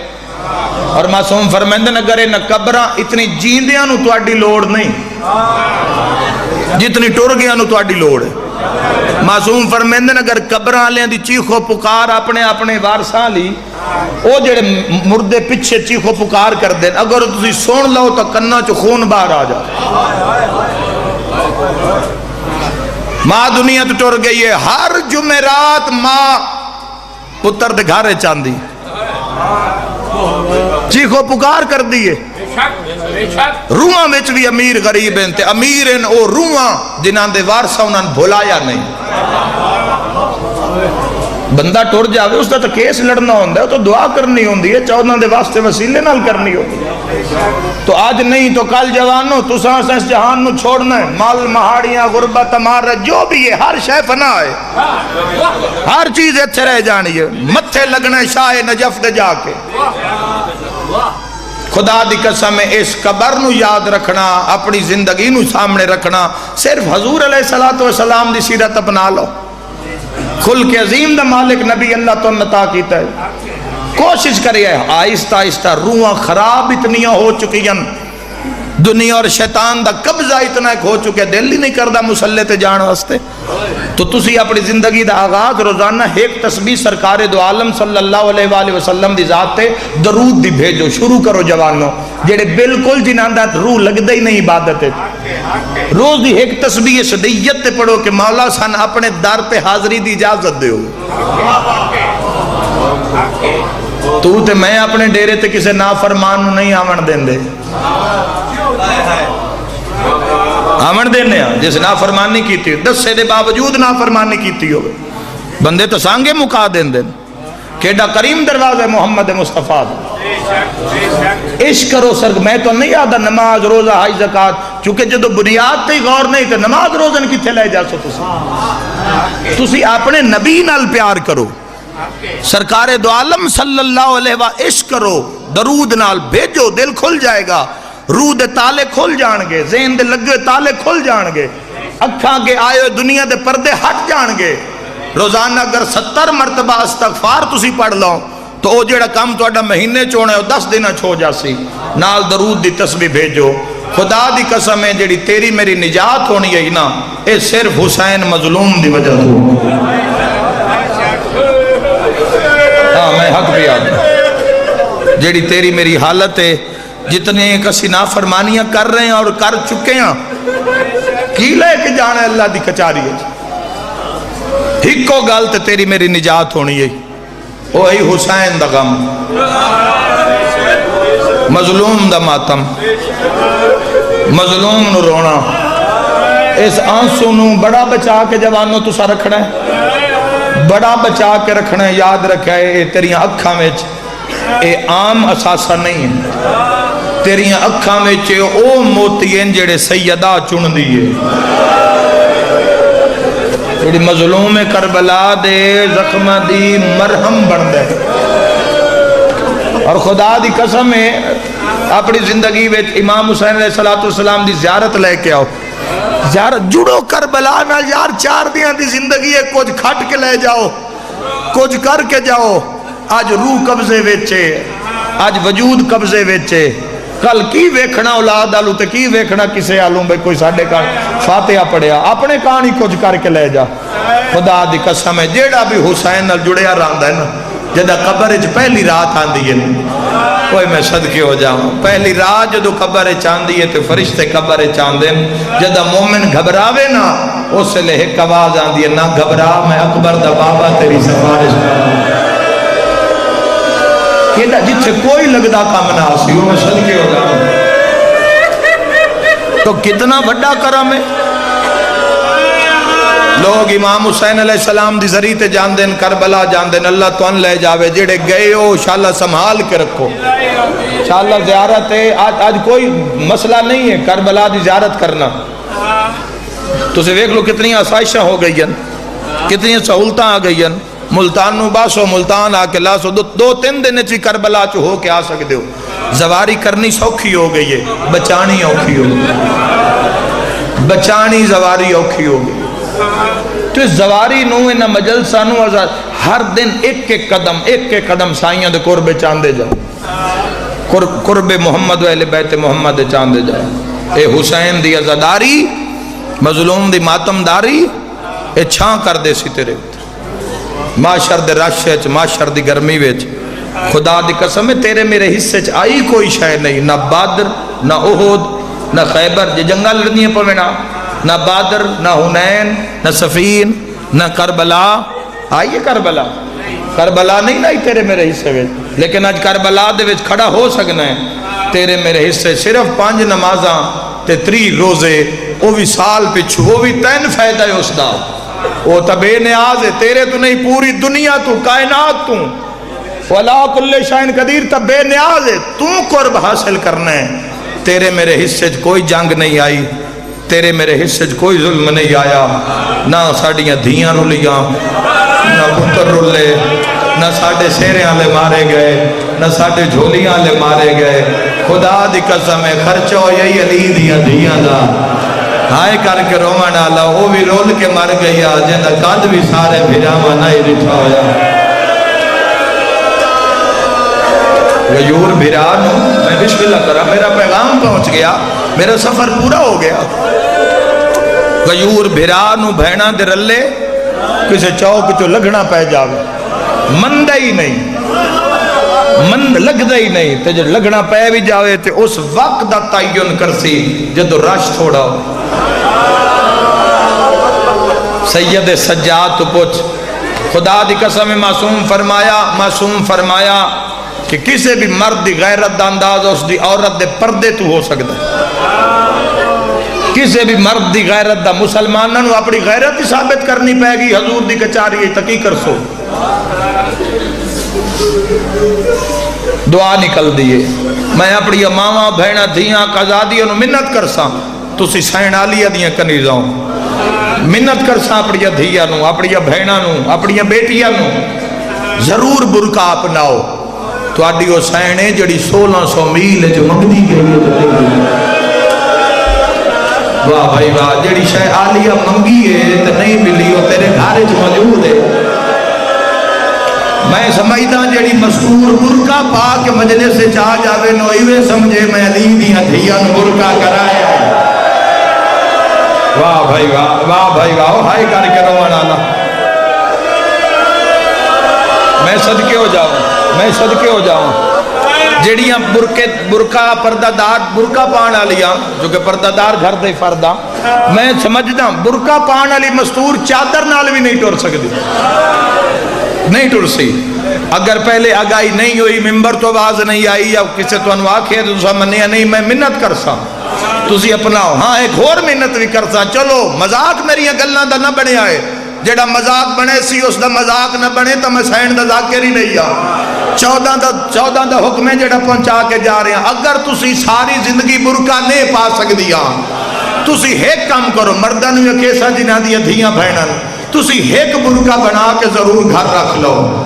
اور معصوم فرمیندن اگر انہاں قبراں اتنی جیندیاں نو تو اڈی لوڑ نہیں جتنی ٹر گیا نو تو اڈی لوڑ ہے. معصوم فرمیندن اگر قبراں والے دی چیخو پکار اپنے اپنے وارثاں لی، او جڑے مردے پیچھے چیخو پکار کر دیں، اگر تسی سن لو تو کنا چو خون باہر آ جا. ماں دنیا تو ٹر گئی ہے. ہر جمعرات ماں پتر دے گھارے چاندی چیخو پکار کر دیئے. روحاں وچ بھی امیر غریب ہیں تے امیر ہیں او روحاں جنہاں دے وارثہ انہاں بھولایا نہیں. بندہ ٹر جاوے اس دا تو کیس لڑنا ہوندہ ہے، تو دعا کرنی ہوندی ہے، 14 دے واسطے وسیلے نال کرنی ہوندی ہے. تو آج نہیں تو کل جوانوں تو سانس اس جہان نو چھوڑنا ہے. مال مہاڑیاں غربت امارت جو بھی ہے ہر شے فنا ہے، ہر چیز اتھے رہ جانی ہے. متھے لگنا ہے شاہ نجف دے جا کے. خدا دی قسم ہے اس قبر نو یاد رکھنا، اپنی زندگی نو سامنے رکھنا. صرف حضور علیہ السلام دی سیرت اپنا لو. خلق عظیم دا مالک نبی اللہ تو نتا کیتا ہے. کوشش کریے آہستہ آہستہ. روحاں خراب اتنیاں ہو چکی ہیں، دنیا اور شیطان دا قبضہ اتنا ایک ہو چکے، دل ہی نہیں کردہ مسلح تے جان واسطے. تو تسی اپنی زندگی دا آغاز روزانہ ایک تسبیح سرکار دو عالم صلی اللہ علیہ وآلہ وسلم دی ذات تے درود دی بھیجو. شروع کرو جوانوں جڑے بالکل جنہاں دا روح لگدہ ہی نہیں عبادت ہے. روز دی ایک تسبیح صدیت تے پڑھو کہ مولا سن اپنے در پہ حاضری دی اجازت دے ہو. تو تے میں اپنے ڈیرے تے کسے نافرمان نہیں آمن دین دے. آمن دینے جس نافرمانی کیتی ہو، 10 سے دے باوجود نافرمانی کیتی ہو. بندے تو سانگے مکا دیں دن کیڈا کریم دروازہ محمد مصطفیٰ عشق کرو سرگ میں تو نہیں آدھا نماز روزہ حج زکات چونکہ جدو بنیاد تے غور نہیں تے نماز روزہ کتھے لے جا سو تسی اپنے نبی نال پیار کرو سرکار دو عالم صلی اللہ علیہ وآلہ عشق کرو درود نال بھیجو دل کھل جائے گا روح دے تالے کھل جان گے ذہن دے لگے تالے کھل جان گے اکھاں کے آئے دنیا دے پردے ہٹ جان گے روزانہ اگر 70 مرتبہ استغفار تسی پڑھ لو تو او جیڑا کام تو اڈا مہینے چونے ہو 10 دنہ چھو جاسی نال درود دی تسبیح بھیجو خدا دی قسم ہے جیڑی تیری میری نجات ہونی ہے نا اے صرف حسین مظلوم دی وجہ تو ہاں میں حق بھی آدھا جیڑی تیری میری حالت ہے جتنے کسی نافرمانیاں کر رہے ہیں اور کر چکے ہیں کی لے کے جانا ہے اللہ دی کچاری ہے ہکو گالت تیری میری نجات ہونی ہے وہی حسین دا غم مظلوم دا ماتم مظلوم نو رونا اس آنسو نو بڑا بچا کے جوانوں تو سا رکھنا ہے بڑا بچا کے رکھنا ہے یاد رکھا ہے اے تیریاں اکھاں میں اے عام اساسہ نہیں ہے تیریاں اکھاں میں او موتی ہیں جڑے سیدہ چن دیئے جڑی مظلوم کربلا دے زخم دی مرہم بن دے اور خدا دی قسم ہے اپنی زندگی میں امام حسین علیہ السلام دی زیارت لے کے آؤ زیارت جڑو کربلا نا یار 4 دیاں دی زندگی ہے کچھ کھٹ کے لے جاؤ کچھ کر کے جاؤ آج روح قبضے ویچے آج وجود قبضے ویچے کل کی ویکھنا اولاد آلو تے کی ویکھنا کسے آلوں بے کوئی ساڑھے کان فاتحہ پڑھیا اپنے کہانی کچھ کر کے لے جا خدا دی قسم ہے جیڑا بھی حسین نال جڑیا راندہ ہے نا جدہ قبر اچ پہلی رات آن دیئے کوئی میں صدقے ہو جاؤں پہلی رات جدو قبر اچ آن دیئے تو فرشتے قبر اچ آن دیں جدہ مومن گھبراوے نا اس سے لے ایک آواز آن دیئے نا گھبرا میں اکبر دا بابا تیری سفارش کروں جتھے کوئی لگدا کام نہ آسی وہ میں صدقے ہو جاؤں تو کتنا بڑا کرم ہے لوگ امام حسین علیہ السلام دی ذریعے تے جان دیں کربلا جان دیں اللہ تو ان لے جاوے جڑے گئے ہو انشاءاللہ سنبھال کے رکھو انشاءاللہ زیارت ہے آج کوئی مسئلہ نہیں ہے کربلا دی زیارت کرنا تو سے دیکھ لو کتنی آسائشیں ہو گئی ہیں کتنی سہولتاں آ گئی ہیں ملتان نو باسو ملتان آ کے لاسو 2-3 دن چی کربلا چو ہو کے آ سکتے ہو زواری کرنی سوکھی ہو گئی ہے بچانی اوکھی ہو گئی بچانی زواری اوکھی ہو گئی تو اس زواری نو انہ مجلسہ نو ہر دن ایک قدم سائیاں دے قرب چاندے جاؤ قرب محمد و اہل بیت محمد چاندے جاؤ اے حسین دی عزاداری مظلوم دی ماتم داری اے چھاں کر دے سی تیرے معاشر دے رش وچ معاشر دی گرمی وچ خدا دی قسم ہے تیرے میرے حصے چ آئی کوئی شے نہیں نہ بدر نہ احد نہ خیبر جے جنگاں لڑنیاں پوینا نہ بدر نہ حنین نہ صفین نہ کربلا آئیے کربلا کربلا نہیں نہ تیرے میرے حصے وچ لیکن آج کربلا دے وچ کھڑا ہو سکنا ہے تیرے میرے حصے صرف 5 نمازاں تے 3 روزے وہ بھی سال پچھو وہ بھی 3 فائدہ ہے اس دا وہ تا بے نیاز ہے تیرے تو نہیں پوری دنیا تو کائنات تو وَلَا كُلِّ شَيْءٍ قدیر تا بے نیاز ہے تو قرب حاصل کرنا ہے تیرے میرے حصے کوئی جنگ نہیں آئی تیرے میرے حصے کوئی ظلم نہیں آیا نہ ساڑیاں دھیاں رو لیاں نہ پتر رو لے نہ ساڑے سیرے آلے مارے گئے نہ ساڑے جھولیاں آلے مارے گئے خدا دی قسم ہے خرچو یہی علی دیا دھیاں دا ہائے کر کے رومان آلہ وہ بھی رول کے مر گیا جنہ قد بھی سارے بھیراما نہیں رٹھا ہویا غیور بھیرانو میں بسم اللہ کرا میرا پیغام پہنچ گیا میرا سفر پورا ہو گیا غیور بھیرانو بھینا دے رلے کسے چوک چو لگنا پہ جاوے مندہ ہی نہیں مند لگ دے ہی نہیں تے جو لگنا پہ بھی جاوے تے اس وقت دا تعین کرسی جدو رش تھوڑا ہو سید سجاد تو پوچھ خدا دی قسم معصوم فرمایا کہ کسی بھی مرد دی غیرت دا انداز اس دی عورت دے پردے تو ہو سکتا ہے کسی بھی مرد دی غیرت دا مسلمانوں اپنی غیرت ہی ثابت کرنی پائے گی حضور دی کچاری ہے تکی کر سو دعا نکل دیئے میں اپنی ماما بھینا دھیاں قزادیوں منت کرساں تسی سین آلیہ دیاں کنی جاؤں منت کرساں اپنی دھیاں نو اپنی بھینا نو اپنی بیٹیاں نو ضرور برکا اپناؤ تو آڈی وہ سینے جڑی 1600 میل جو مگدی گئی واہ بھائی واہ جڑی شے آلیہ منگی ہے تو نہیں ملی وہ تیرے گھارے جو موجود ہے میں سمجھتا جڑی مستور برکا پاک مجلس سے چاہ جاوے نوئیوے سمجھے میں علی دیاں دھیاں برکا کرایا واہ بھائی واہ ہائے کر کے روان آنا میں صدقے ہو جاؤں جیڑیاں برکا پردہ پانا لیا جو کہ پردہ دار گھر دے فردہ میں سمجھتا برکا پانا لی مستور چادر نال بھی نہیں ٹور سکتی نہیں ٹور سی اگر پہلے آگائی نہیں ہوئی ممبر تو آواز نہیں آئی یا کسی تو انواق ہے تو منیا نہیں میں منت کرسا تسی اپناؤ ہاں ایک اور منت بھی کرسا چلو مذاق میری گلنا دا نہ بنے آئے جیڑا مذاق بنے سی اس دا مذاق نہ بنے تو میں سین دا ذاکر ہی نہیں آ 14 دا حکم ہے جیڑا پہنچا کے جا رہے ہیں اگر تسی ساری زندگی برکا نہیں پا سکدیا تسی ایک کام کرو مردن یا کیسا جنہ دیا دھیاں بھینن تسی ایک برکا بنا کے ضرور گھر رکھ لو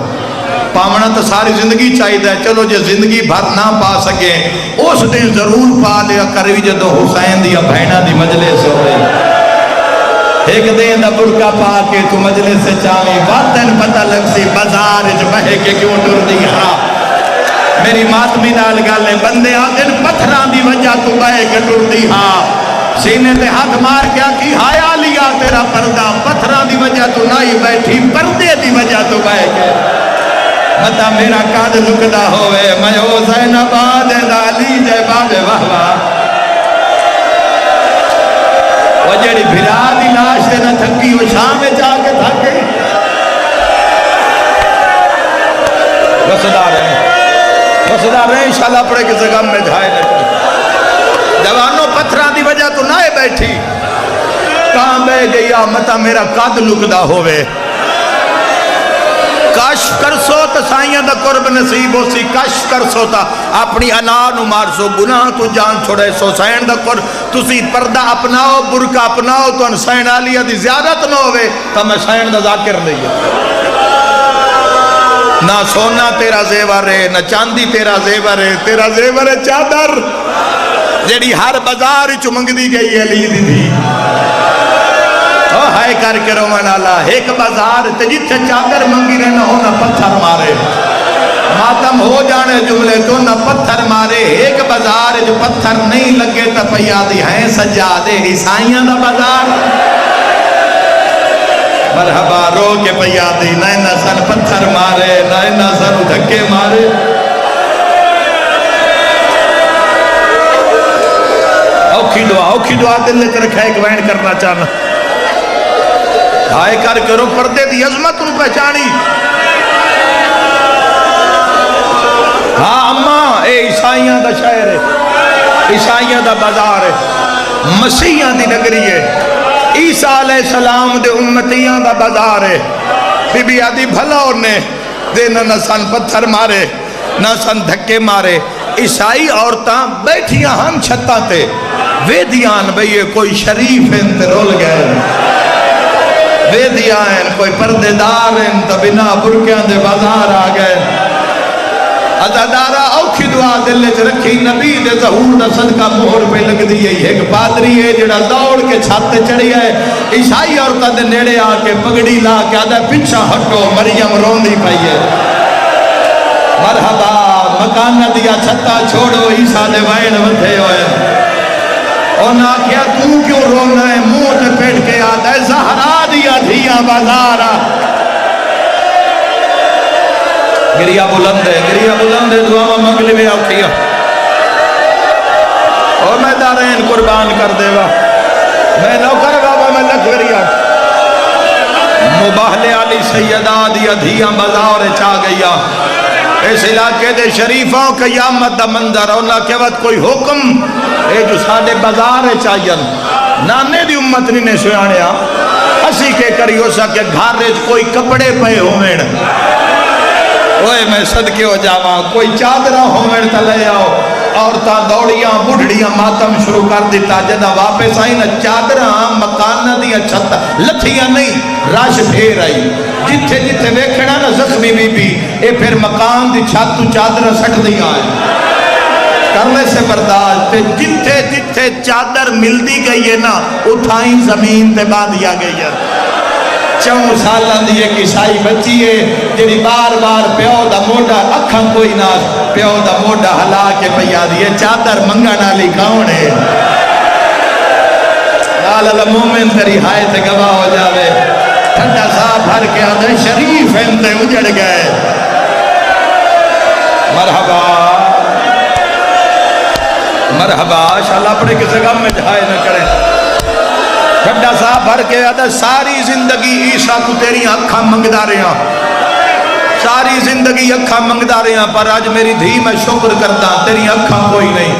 پامنا تو ساری زندگی چاہیے ہے چلو جے زندگی بھر نہ پا سکے اس دن ضرور پا لیا کروی جدو حسین دیا بھینا دی مجلس ہو رہی ایک دن دا برکا پا کے تو مجلس سے چاہی واتن پتہ لگ سی بازار جو بہے کے کیوں ٹر دیا میری ماتمی نال گالے بندے آدن پتھران دی وجہ تو بہے کے ٹر دیا سینے تے ہاتھ مار کیا کی ہایا لیا تیرا پردہ پتھران دی وجہ تو نائی بیٹھی پردے دی وجہ تو بہے کے مطا میرا کاد لکدہ ہوئے میں حسین آباد علی جے بابے واہ واہ وہ جڑی بھرا دی لاش دے نہ تھکی وہ شام میں جا کے تھکے وسدار رہے انشاءاللہ پڑے کسی غم میں جھائے نہ چلے جوانوں پتھران دی وجہ تو نہ بیٹھی کہاں بے گیا مطا میرا کاد لکدہ ہوئے کاش کرسو تا سائیاں دا قرب نصیب ہو سی کاش کرسو تا اپنی انانو مارسو گناہ تو جان چھوڑے سو سین دا قرب تسی پردہ اپناؤ برکہ اپناؤ تو ان سین آلیہ دی زیادت نہ ہوئے تا میں سین دا ذاکر نہیں ہے نہ سونا تیرا زیور ہے نہ چاندی تیرا زیور ہے تیرا زیور ہے چادر جیڑی ہر بازار چمنگ دی گئی علی دی دی ہائے کر کے روان اللہ ایک بازار تجھے چادر منگی رہنا ہو نہ پتھر مارے ماتم ہو جانے جملے تو نہ پتھر مارے ایک بازار جو پتھر نہیں لگے تا پیادی ہیں سجادے عیسائیاں دا بازار مرحبا رو کے پیادی نہ سن پتھر مارے نہ سن دھکے مارے اوکھی دعا دل لے کر رکھا ایک وین کرنا چاہنا ہائے کر کے رو پردے دی عظمت نو پہچانی ہاں اماں اے عیسائیاں دا شہر ہے عیسائیاں دا بازار ہے مسیحیاں دی نگری ہے عیسیٰ علیہ السلام دے امتیاں دا بازار ہے بی بی آدھی بھلا انہیں دینا نہ سن پتھر مارے نہ سن دھکے مارے عیسائی عورتاں بیٹھیاں ہم چھتا تے ویدیان بھئیے کوئی شریف انتے رول گئے ویدیان کوئی پردے دار ہیں تو بنا برکیاں دے بازار آ گئے عزادارہ اوکھی دعا دل چ رکھی نبی دے ظہور دا صدقہ مہر پہ لگ دی ہے ایک پادری ہے جڑا دوڑ کے چھاتے چڑھی ہے عیسائی عورتاں دے نیڑے آ کے پگڑی لا کے آدھا پچھا ہٹو مریم روندی پئی ہے مرحبا مکان دیا چھتا چھوڑو عیسیٰ دے وائن ودھے ہوئے اور نہ کیا تو کیوں رونا ہے منہ تے پیٹ کے آدھا ہے زہرا دیا دھیاں بازارا گریا بلند ہے دعا مغلی میں آکھیا اور میں دارین قربان کر دے گا میں نوکر بابا میں لکھ گریا مباہلے علی سیدہ دیا دھیاں بازار چاہ گیا اس علاقے دے شریفوں قیامت دا منظر اور نہ کہ وقت کوئی حکم اے جو ساڑھے بازار چاہین نانے دی امت نہیں نے سیاڑیا اسی کے کری ہو سکے گھر کوئی کپڑے پے ہومن اوئے میں صدقے ہو جاواں کوئی چادرہ ہومن تلے آؤ عورتاں دوڑیاں بڑھڑیاں ماتم شروع کر دیتا جدہ واپس آئی نا چادرہ مکانہ دیا چھتا لتھیاں نہیں راش پھیر آئی جتھے جتھے ویکھنا نا زخمی بی بی اے پھر مکان دی چھت تو چادرہ سٹ دیا آئے کرنے سے برداشت تے جتھے جتھے چادر مل دی گئی ہے نا اٹھائیں زمین تے باندھیا گئی ہے 4 سالان دی ایک عیسائی بچی ہے جنہی بار بار پیو دا موڑا اکھاں کوئی نہ پیو دا موڑا ہلا کے پیا دیئے چادر منگا نالی کون ہے اللہ مومن تری ہائے تے گواہ ہو جاوے ٹھنڈا صاحب بھر کے آدھے شریف انتے اجڑ گئے مرحبا مرحبا شاءاللہ اپنے کسی غم میں جہائے نہ کریں ٹھنڈا صاحب بھر کے آدھے ساری زندگی عیسیٰ کو تیری اکھاں منگدا رہے ہیں ساری زندگی اکھاں منگدا رہے ہیں پر آج میری دھی میں شکر کرتا تیری اکھاں کوئی نہیں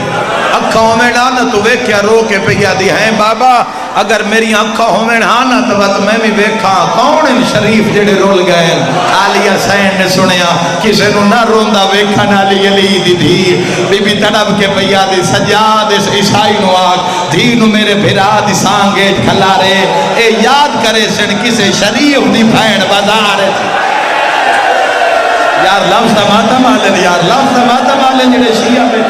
اکھاں ہومیں نا تو ویکھیا رو کے پہیا دی ہیں بابا اگر میری اکھاں ہومیں نا تو بات میں بھی ویکھاں کون ان شریف جڑے رول گئے آلیہ سین نے سنیا کسے نو نہ روندہ ویکھا نالی علی دی دھی بی بی تڑب کے پہیا دی سجاد اس عیسائی نو آگ دھی نو میرے بھرا دی سانگے کھلا رہے اے یاد کرے سن کسے شریف دی بھین بازار یار لفظ دماتا مالن یار لفظ دماتا مالن جڑے شیعہ میں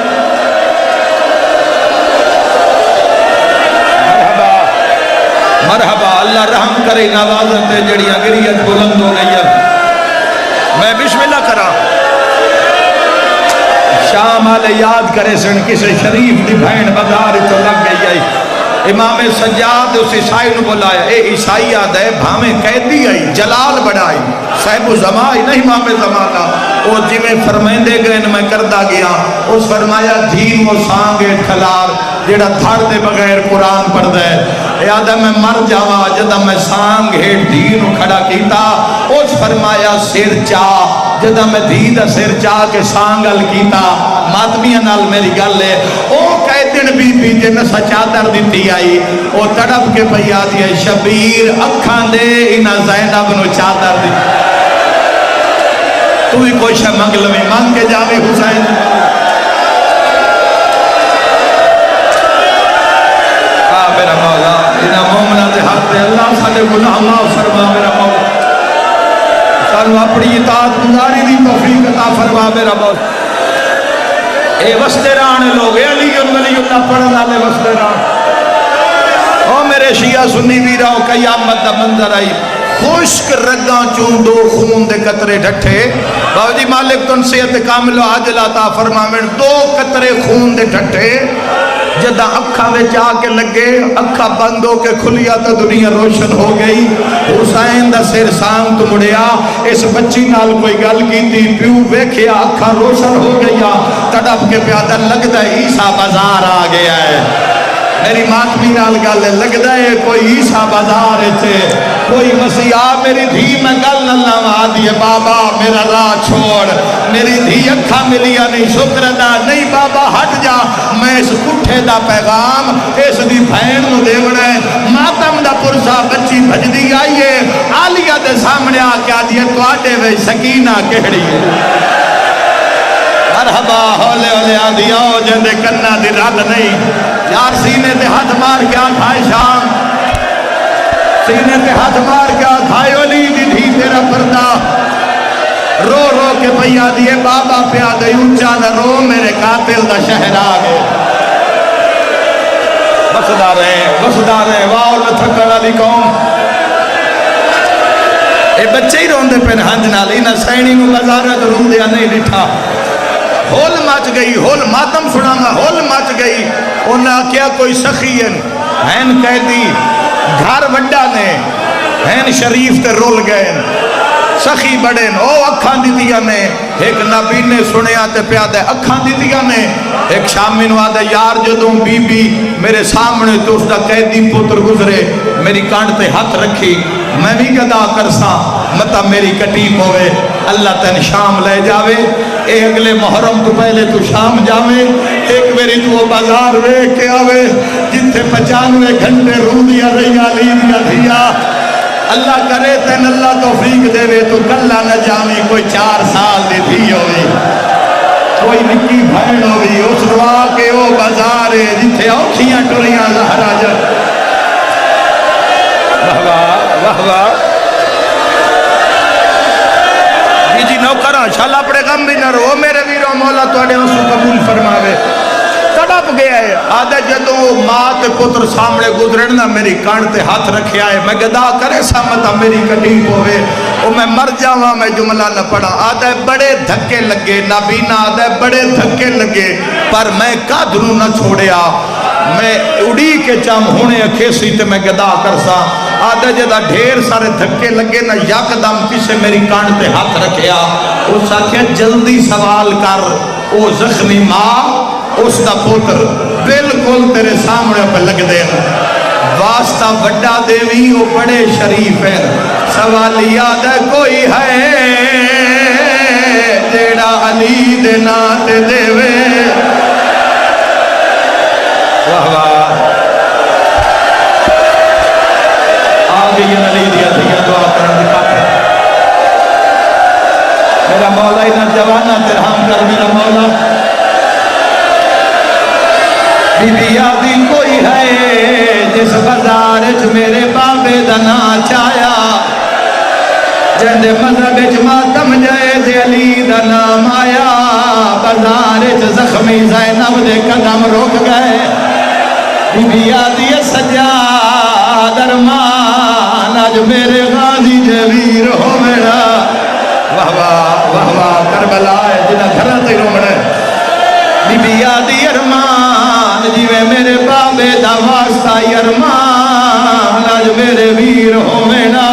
مرحبا اللہ رحم کرے نوازن تے جڑیاں گریت بلند ہو گئی میں بسم اللہ کرا شام آلے یاد کرے سن کسے شریف دی بھین بازار تو لگ گئی آئی امام سجاد اس عیسائی نو بلایا اے عیسائی آدھے بھامیں قیدی آئی جلال بڑھائی صاحب و زمائی نہیں امام زمانہ وہ جی میں فرمائندے گئے میں کردہ گیا اس فرمایا دھین و سانگے کھلار جیڑا تھڑ دے بغیر قرآن پڑھ دے اے آدھا میں مر جاوا جدہ میں سانگ ہے دین کھڑا کیتا اس فرمایا سر چاہ جدہ میں دیدہ سر چاہ کے سانگل کیتا ماتمیاں نال میری گل ہے او قیدن بی بی جے نسا چادر دیتی آئی او تڑپ کے پہیا دیا شبیر اکھان دے انہ زینب نو چادر دی تو ہی کوئی شہ منگلوی مانگ کے جاوے حسین میرا مولا انہا مومنہ دے حق دے اللہ ساڑھے گناہ معاف فرما میرا مولا سانو اپنی اطاعت گزاری دی توفیق عطا فرما میرا مولا اے وستران لوگ اے علی اللہ پڑھنا لے وستران او میرے شیعہ سنی ویراؤ قیامت دا منظر آئی خوشک رگاں چون دو خون دے قطرے ڈھٹھے باو جی مالک تن صحت کامل و عاجل عطا فرما میں 2 قطرے خون دے ڈھٹھے جدہ اکھا میں جا کے لگے اکھا بند ہو کے کھلیا تو دنیا روشن ہو گئی حسین دا سر سانگ تو مڑیا اس بچی نال کوئی گل کی تھی پیو ویکھیا اکھا روشن ہو گیا تڑپ کے پیادہ لگتا ہے عیسیٰ بازار آ گیا ہے میری ماتمی نال گل لگتا ہے کوئی عیسیٰ بازار تھے کوئی مسیحا میری دھی میں گل اللہ آدھی بابا میرا راہ چھوڑ میری دھی اکھا ملیا نہیں شکر دا نہیں بابا ہٹ جا میں اس اٹھے دا پیغام اس دی بھین نو دیوڑا ہے ماتم دا پرسا بچی بھجدی آئیے آلیہ دے سامنے آکے آدھی ہے تو آٹے وے سکینہ کہڑی ہے مرحبا ہولے ہولے آدھی آؤ جندے کنہ دی رد نہیں یار سینے تے ہاتھ مار کے آتھائے شام سینے تے ہاتھ مار کے آتھائے علی دی دھی تیرا پردہ رو رو کے پہیا دیئے بابا پیا دے اونچا نہ رو میرے قاتل دا شہر آگے بسدار ہیں واؤ لتھکڑ علی قوم اے بچے ہی روندے پہن ہنج نالی نہ سینی کو بزارت روندے نہیں لٹھا ہول مچ گئی ہول ماتم سنا گا ہول مچ گئی انہاں کیا کوئی سخین ہین قیدی گھر وڈا نے ہین شریف تے رول گئے سخی بڑے او اکھاں دیتیاں نے ایک نبی نے سنیا تے پیادے اکھاں دیتیاں نے ایک شامی نو آدھے یار جدوں بی بی میرے سامنے تو اس دا قیدی پتر گزرے میری کانٹ تے ہاتھ رکھی میں بھی گدا کرساں مطا میری کٹیپ ہوئے اللہ تین شام لے جاوے اے اگلے محرم تو پہلے تو شام جاوے ایک میری تو وہ بازار وے کے آوے جتھے 95 گھنٹے رو دیا رہی علی دیا دیا اللہ کرے تین اللہ توفیق دے وے تو کلہ نہ جاویں کوئی 4 سال دی تھی ہوئی کوئی نکی بھائن ہوئی اس دعا کے وہ بازار جتھے اوکھیاں ٹوریاں زہرا جا واہ واہ واہ جی نوکراں شالا اپنے غم بھی نہ رو میرے ویرو مولا توڑے اسو قبول فرماوے تڑپ گیا ہے آدھے جدوں ماں تے پتر سامنے گزرنا میری کان تے ہاتھ رکھیا ہے میں گدا کرے سامتا میری کٹی پوے او میں مر جاواں میں جملہ نہ پڑھا آدھے بڑے دھکے لگے نابینا آدھے بڑے دھکے لگے پر میں قادروں نہ چھوڑیا میں اڑی کے چام ہونے اکھیسی تے میں گدا کرسا آدھے جدہ ڈھیر سارے دھکے لگے نہ یک دم کسے میری کان تے ہاتھ رکھیا اس آکھیا جلدی سوال کر او زخمی ماں اس دا پوتر بالکل تیرے سامنے پہ لگ دے واسطہ بڑا دیوی وہ بڑے شریف ہے سوال یاد ہے کوئی ہے جیڑا علی دے نات دیوے واہ واہ آگے یہ علی دیا دیا دعا کرنے دکھاتے میرا مولا انہا جوانہ ترہم کر میرا مولا بی بی آدھی کوئی ہے جس بازار میرے بابے دنا چایا جندے مذہب ماتم جائے دے علی دا نام آیا بازار زخمی زینب دے قدم روک گئے بی بی آدھی سجاد ارمان آج میرے غازی جویر ہو میرا واہ واہ واہ واہ کربلا ہے جنہ گھرہ تے رومڑے بی بی آدھی ارمان جیوے میرے بابے دا واسطہ ارمان آج میرے ویر ہو مینا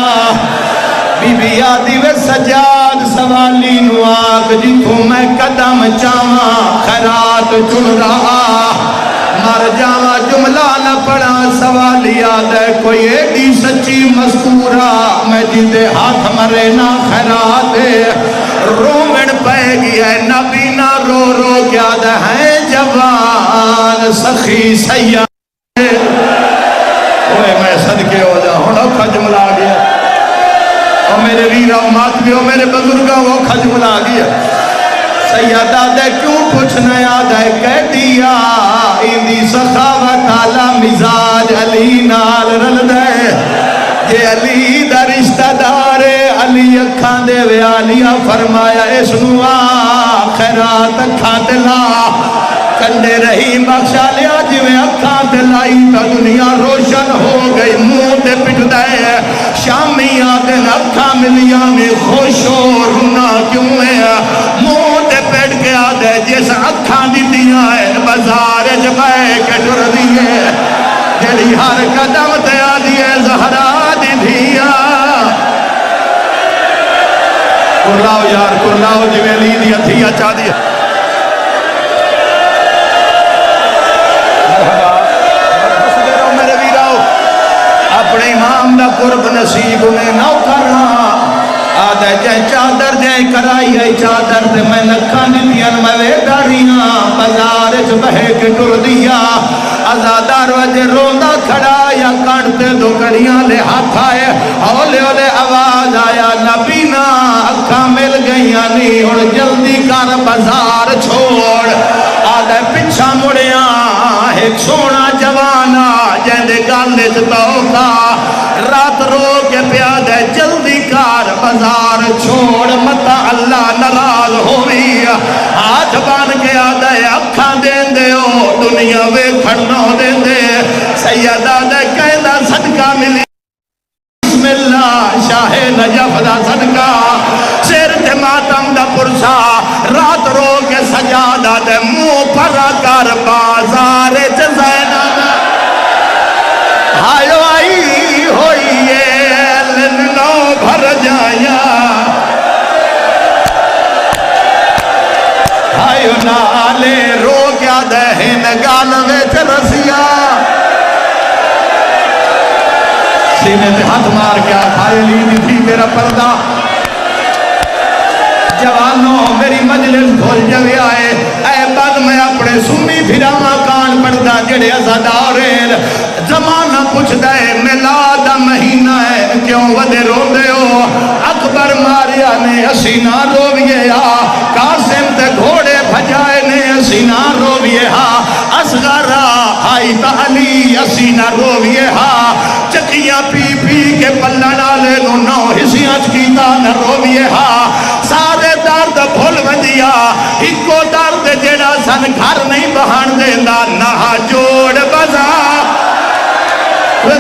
بی بی آدھی وے سجاد سوالی نو آگ جتوں میں قدم چاواں خیرات چن رہا مر جاواں جملہ نہ پڑا سوالی آد ہے کوئی ایڈی سچی مذکورہ میں جیتے ہاتھ مرے نہ خیرات رومن پہ گیا ہے نبی نہ رو رو کیا دے ہیں جوان سخی سیاح اوہ میں صدقے ہو جا ہوں اوکھا جملہ آ گیا اور میرے ویرہ مات بھی ہو میرے بزرگاں وہ اوکھا جملہ آ گیا سیدہ دے کیوں پوچھنا یاد ہے کہہ دیا اندی سخاوت آلہ مزاج علی نال رل دے یہ علی دا رشتہ دار علی اکھان دے وے آلیا فرمایا اس نو آخرات اکھان دلا کنڈے رہی بخشا لیا جویں اکھان دلائی تا دنیا روشن ہو گئی منہ تے پٹ دے شامیاں دن اکھان ملیا میں خوش ہو رونا کیوں ہے منہ تے پٹ کے آدھے جیسا اکھان دی دیا ہے بازار جبائے کے ڈر دیئے جلی ہر قدم تے آدھیے زہرہ دی دیا کرلاو یار کرلاو جویں لی دیا دیا چاہ دیا اپنے امام دا قرب نصیب انہیں نو کرنا آدھے جائیں چادر جائیں کرائی ہے چادر دے میں نکھانی دیان میں داریاں بازار بہے کے ٹر دیا ازادار وجہ روندہ کھڑا یا کانٹتے دو کڑیاں لے ہاتھ آئے اولے اولے آواز آیا نبینا اکھا مل گئیاں نہیں اور جلدی کر بازار چھوڑ آدھے پچھا مڑیاں ایک سونا جوانا جہندے گالے چتاؤں رات رو کے پیادے جلدی کار بازار چھوڑ متا اللہ نراز ہوئی ہاتھ بان کے آدھے اکھاں دین دے ہو دنیا وے کھڑنا دین دے سیدہ دے کہندہ صدقہ ملی بسم اللہ شاہ نجف دا صدقہ سیر تے ماتم دا پرسا رات رو کے سجادہ دے منہ پرا کر بازار زینہ دا ہائیو آئی ہوئی لنو بھر جایا ہائیو نالے رو کیا دہن گالوے چرسیا سینے تے ہاتھ مار کیا کھائے لی تھی میرا پردہ جوانوں میری مجلس عزادارین زمانہ پوچھ دے میلاد مہینہ ہے کیوں ودے رو دے ہو اکبر ماریا نے اسی نہ رویے ہا قاسم تے گھوڑے بھجائے نے اسی نہ رویے ہا اصغر آئی علی اسی نہ رویے ہا چکیاں پی پی کے پلن آلے نو حسیاں چکیتا نہ رویے ہا سارے درد بھول ودیا ہکو درد جڑا سن گھر نہیں بہان دیندہ نہ جوڑ بزا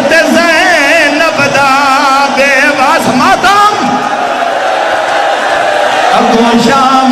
تے زینب دا بے واس ماتم ابو شام